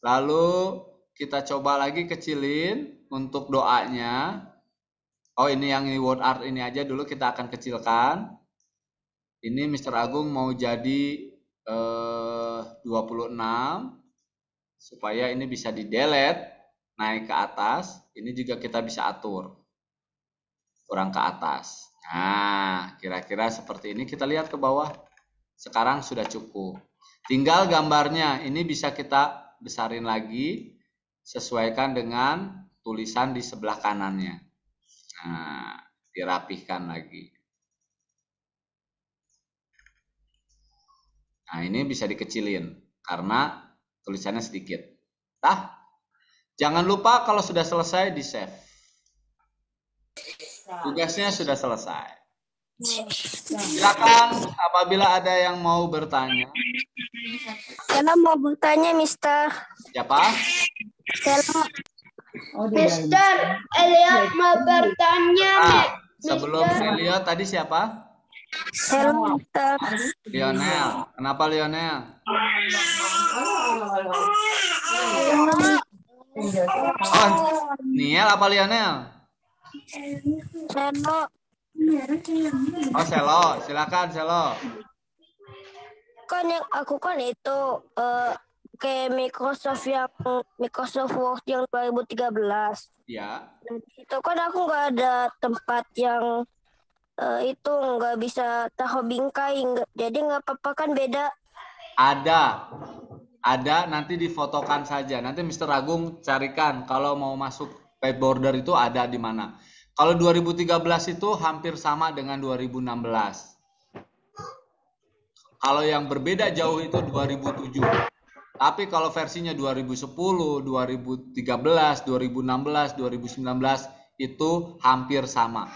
Lalu kita coba lagi kecilin untuk doanya. Oh, ini yang word art ini aja dulu kita akan kecilkan. Ini Mr. Agung mau jadi 26 supaya ini bisa di delete naik ke atas. Ini juga kita bisa atur kurang ke atas. Nah, kira-kira seperti ini. Kita lihat ke bawah. Sekarang sudah cukup. Tinggal gambarnya ini bisa kita besarin lagi sesuaikan dengan tulisan di sebelah kanannya. Nah, dirapihkan lagi. Nah, ini bisa dikecilin karena tulisannya sedikit. Nah, jangan lupa kalau sudah selesai di save. Tugasnya sudah selesai. Silakan apabila ada yang mau bertanya. Saya mau bertanya, Mister. Siapa? Mister, Elliot mau bertanya. Sebelum Elliot tadi siapa? Hello, Mister. Lionel. Kenapa Lionel? Oh, Niel apa Lionel? Hello. Oh, Selo. Silakan Selo. Kan yang aku kan itu kayak Microsoft Word yang 2013. Ya. Itu kan aku nggak ada tempat yang itu nggak bisa taruh bingkai, jadi nggak apa-apa kan beda. Ada nanti difotokan saja. Nanti Mr. Agung carikan kalau mau masuk page border itu ada di mana. Kalau 2013 itu hampir sama dengan 2016. Kalau yang berbeda jauh itu 2007. Tapi kalau versinya 2010, 2013, 2016, 2019 itu hampir sama.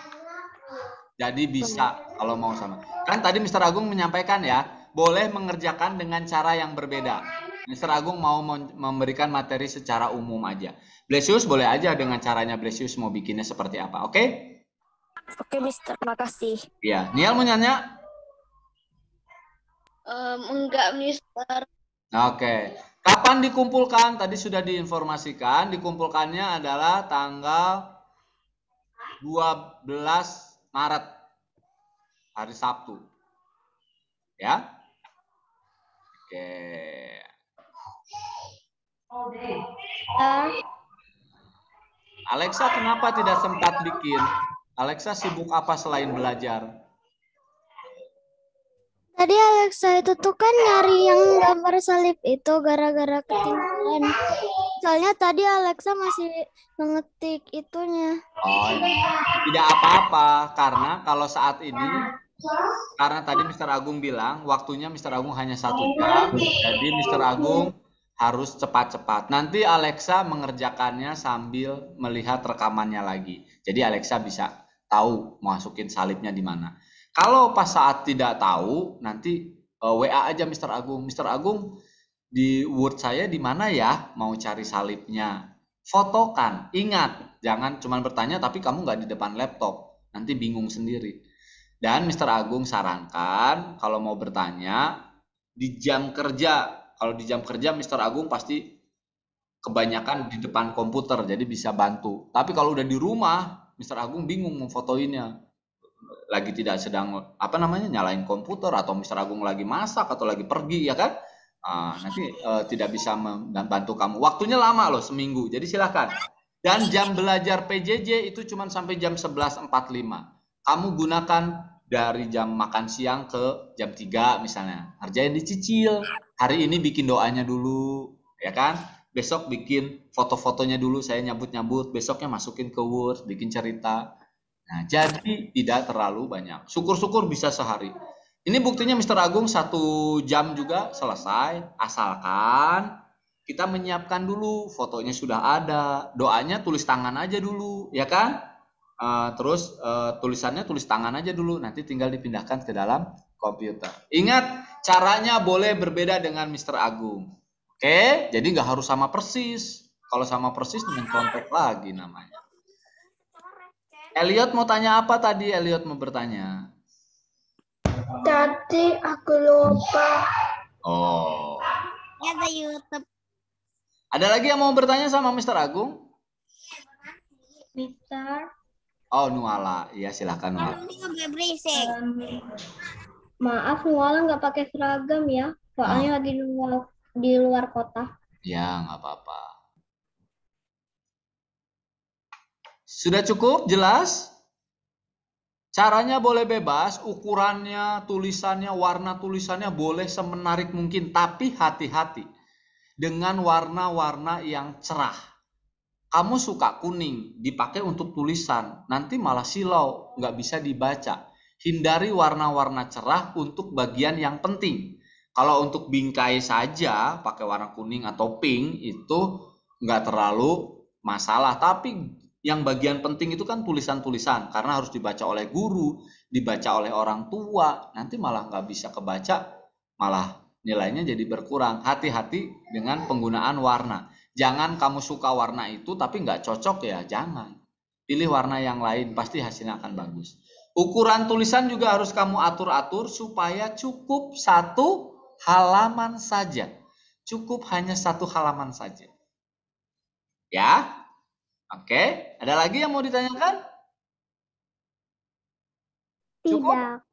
Jadi bisa kalau mau sama. Kan tadi Mr. Agung menyampaikan ya, boleh mengerjakan dengan cara yang berbeda. Mr. Agung mau memberikan materi secara umum aja. Blesius boleh aja dengan caranya Blesius mau bikinnya seperti apa, oke? Oke, Mister, makasih. Iya, Niel mau nanya? Enggak, Mister. Oke. Kapan dikumpulkan? Tadi sudah diinformasikan. Dikumpulkannya adalah tanggal 12 Maret, hari Sabtu. Ya. Oke. Alexa kenapa tidak sempat bikin? Alexa sibuk apa selain belajar? Tadi Alexa itu tuh kan nyari yang gambar salib itu gara-gara ketinggalan. Soalnya tadi Alexa masih mengetik itunya. Oh, tidak apa-apa karena kalau saat ini karena tadi Mr. Agung bilang waktunya Mr. Agung hanya 1 jam, jadi Mr. Agung harus cepat-cepat. Nanti Alexa mengerjakannya sambil melihat rekamannya lagi. Jadi Alexa bisa tahu masukin salibnya di mana. Kalau pas saat tidak tahu, nanti WA aja Mr. Agung. Mr. Agung, di Word saya di mana ya? Mau cari salibnya. Fotokan. Ingat, jangan cuma bertanya tapi kamu nggak di depan laptop. Nanti bingung sendiri. Dan Mr. Agung sarankan, kalau mau bertanya, di jam kerja. Kalau di jam kerja Mr. Agung pasti kebanyakan di depan komputer, jadi bisa bantu. Tapi kalau udah di rumah, Mr. Agung bingung memfotoinnya. Lagi tidak sedang nyalain komputer, atau Mr. Agung lagi masak atau lagi pergi, ya kan? Nanti tidak bisa membantu kamu. Waktunya lama loh, seminggu. Jadi silahkan. Dan jam belajar PJJ itu cuma sampai jam 11.45. Kamu gunakan dari jam makan siang ke jam 3 misalnya. Ngerjain dicicil. Hari ini bikin doanya dulu, ya kan? Besok bikin foto-fotonya dulu, saya nyabut-nyabut. Besoknya masukin ke Word, bikin cerita. Nah, jadi tidak terlalu banyak. Syukur-syukur bisa sehari. Ini buktinya Mr. Agung 1 jam juga selesai. Asalkan kita menyiapkan dulu, fotonya sudah ada, doanya tulis tangan aja dulu, ya kan? Terus tulisannya tulis tangan aja dulu, nanti tinggal dipindahkan ke dalam komputer. Ingat, caranya boleh berbeda dengan Mr. Agung. Oke, jadi nggak harus sama persis. Kalau sama persis mencontek lagi namanya. Elliot mau tanya apa tadi? Elliot mau bertanya. Tadi aku lupa. Oh. Ya ke YouTube. Ada lagi yang mau bertanya sama Mr. Agung? Mister, Oh, Nuala. Iya, silakan Nuala. Ini nggak berisik. maaf Nuala nggak pakai seragam ya, soalnya lagi di luar kota. Ya, nggak apa-apa. Sudah cukup? Jelas? Caranya boleh bebas, ukurannya, tulisannya, warna tulisannya boleh semenarik mungkin, tapi hati-hati dengan warna-warna yang cerah. Kamu suka kuning, dipakai untuk tulisan, nanti malah silau, nggak bisa dibaca. Hindari warna-warna cerah untuk bagian yang penting. Kalau untuk bingkai saja, pakai warna kuning atau pink, itu nggak terlalu masalah. Tapi yang bagian penting itu kan tulisan-tulisan, karena harus dibaca oleh guru, dibaca oleh orang tua, nanti malah nggak bisa kebaca, malah nilainya jadi berkurang. Hati-hati dengan penggunaan warna. Jangan kamu suka warna itu tapi nggak cocok ya, jangan. Pilih warna yang lain, pasti hasilnya akan bagus. Ukuran tulisan juga harus kamu atur-atur supaya cukup 1 halaman saja. Cukup hanya 1 halaman saja. Ya? Oke, ada lagi yang mau ditanyakan? Cukup?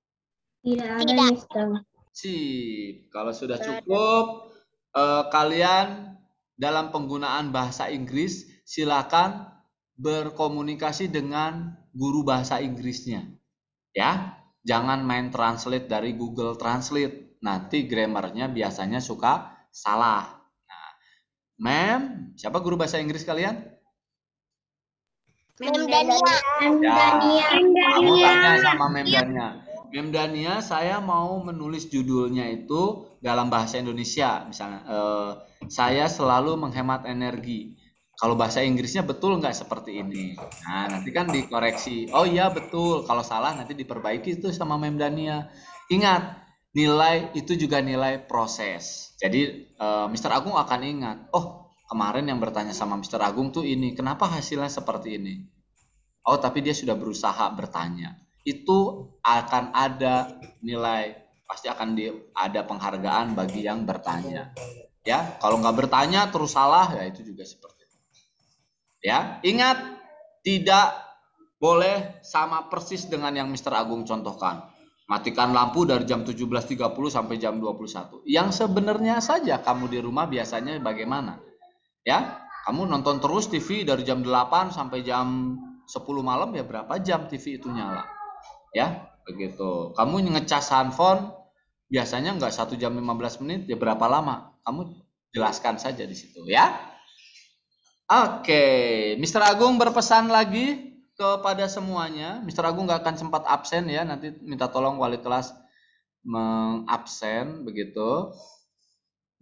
Tidak ada, Mister. Sip, kalau sudah cukup, kalian dalam penggunaan bahasa Inggris silakan berkomunikasi dengan guru bahasa Inggrisnya, ya. Jangan main translate dari Google Translate, nanti grammarnya biasanya suka salah. Nah, Mem, siapa guru bahasa Inggris kalian? Mem Dania. Ya, kamu tanya sama Mem Dania. Mem Dania, saya mau menulis judulnya itu dalam bahasa Indonesia, misalnya saya selalu menghemat energi. Kalau bahasa Inggrisnya betul nggak seperti ini? Nah, nanti kan dikoreksi. Oh iya betul. Kalau salah nanti diperbaiki itu sama Mem Dania. Ingat, nilai itu juga nilai proses. Jadi Mr. Agung akan ingat. Oh, kemarin yang bertanya sama Mr. Agung tuh ini. Kenapa hasilnya seperti ini? Oh, tapi dia sudah berusaha bertanya. Itu akan ada nilai, pasti akan ada penghargaan bagi yang bertanya. Ya, kalau nggak bertanya terus salah, ya itu juga seperti itu. Ya, ingat, tidak boleh sama persis dengan yang Mr. Agung contohkan. Matikan lampu dari jam 17.30 sampai jam 21. Yang sebenarnya saja kamu di rumah biasanya bagaimana? Ya, kamu nonton terus TV dari jam 8 sampai jam 10 malam, ya berapa jam TV itu nyala? Ya, begitu. Kamu ngecas handphone biasanya nggak 1 jam 15 menit, ya berapa lama? Kamu jelaskan saja di situ, ya. Oke, Mr. Agung berpesan lagi kepada semuanya. Mr. Agung nggak akan sempat absen ya, nanti minta tolong wali kelas mengabsen begitu.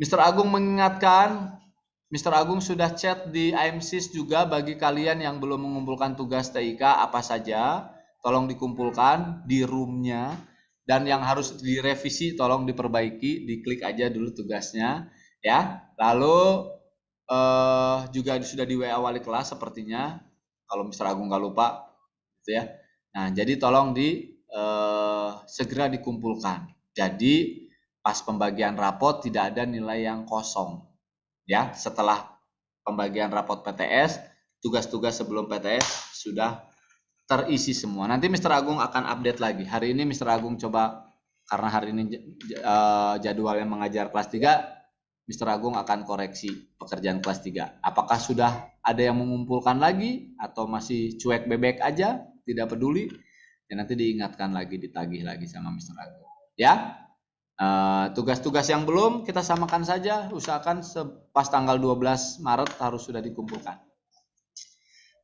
Mr. Agung mengingatkan, Mr. Agung sudah chat di IMSIS juga bagi kalian yang belum mengumpulkan tugas TIK apa saja, tolong dikumpulkan di roomnya, dan yang harus direvisi tolong diperbaiki, diklik aja dulu tugasnya ya. Lalu juga sudah di WA wali kelas sepertinya, kalau Mr. Agung nggak lupa gitu ya. Nah, jadi tolong segera dikumpulkan. Jadi pas pembagian rapot tidak ada nilai yang kosong. Ya, setelah pembagian rapot PTS, tugas-tugas sebelum PTS sudah terisi semua. Nanti Mr. Agung akan update lagi. Hari ini Mr. Agung coba, karena hari ini jadwal yang mengajar kelas 3, Mr. Agung akan koreksi pekerjaan kelas 3. Apakah sudah ada yang mengumpulkan lagi atau masih cuek bebek aja, tidak peduli? Ya nanti diingatkan lagi, ditagih lagi sama Mr. Agung. Ya, tugas-tugas yang belum kita samakan saja, usahakan pas tanggal 12 Maret harus sudah dikumpulkan.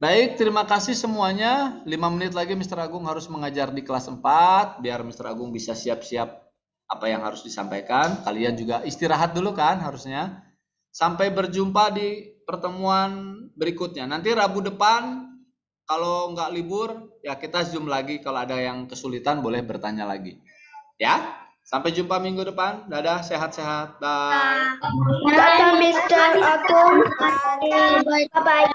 Baik, terima kasih semuanya. 5 menit lagi Mr. Agung harus mengajar di kelas 4, biar Mr. Agung bisa siap-siap apa yang harus disampaikan. Kalian juga istirahat dulu kan harusnya. Sampai berjumpa di pertemuan berikutnya. Nanti Rabu depan, kalau nggak libur, ya kita Zoom lagi. Kalau ada yang kesulitan boleh bertanya lagi. Ya, sampai jumpa minggu depan. Dadah, sehat-sehat. Bye. Dadah, Mister Agung. Bye-bye.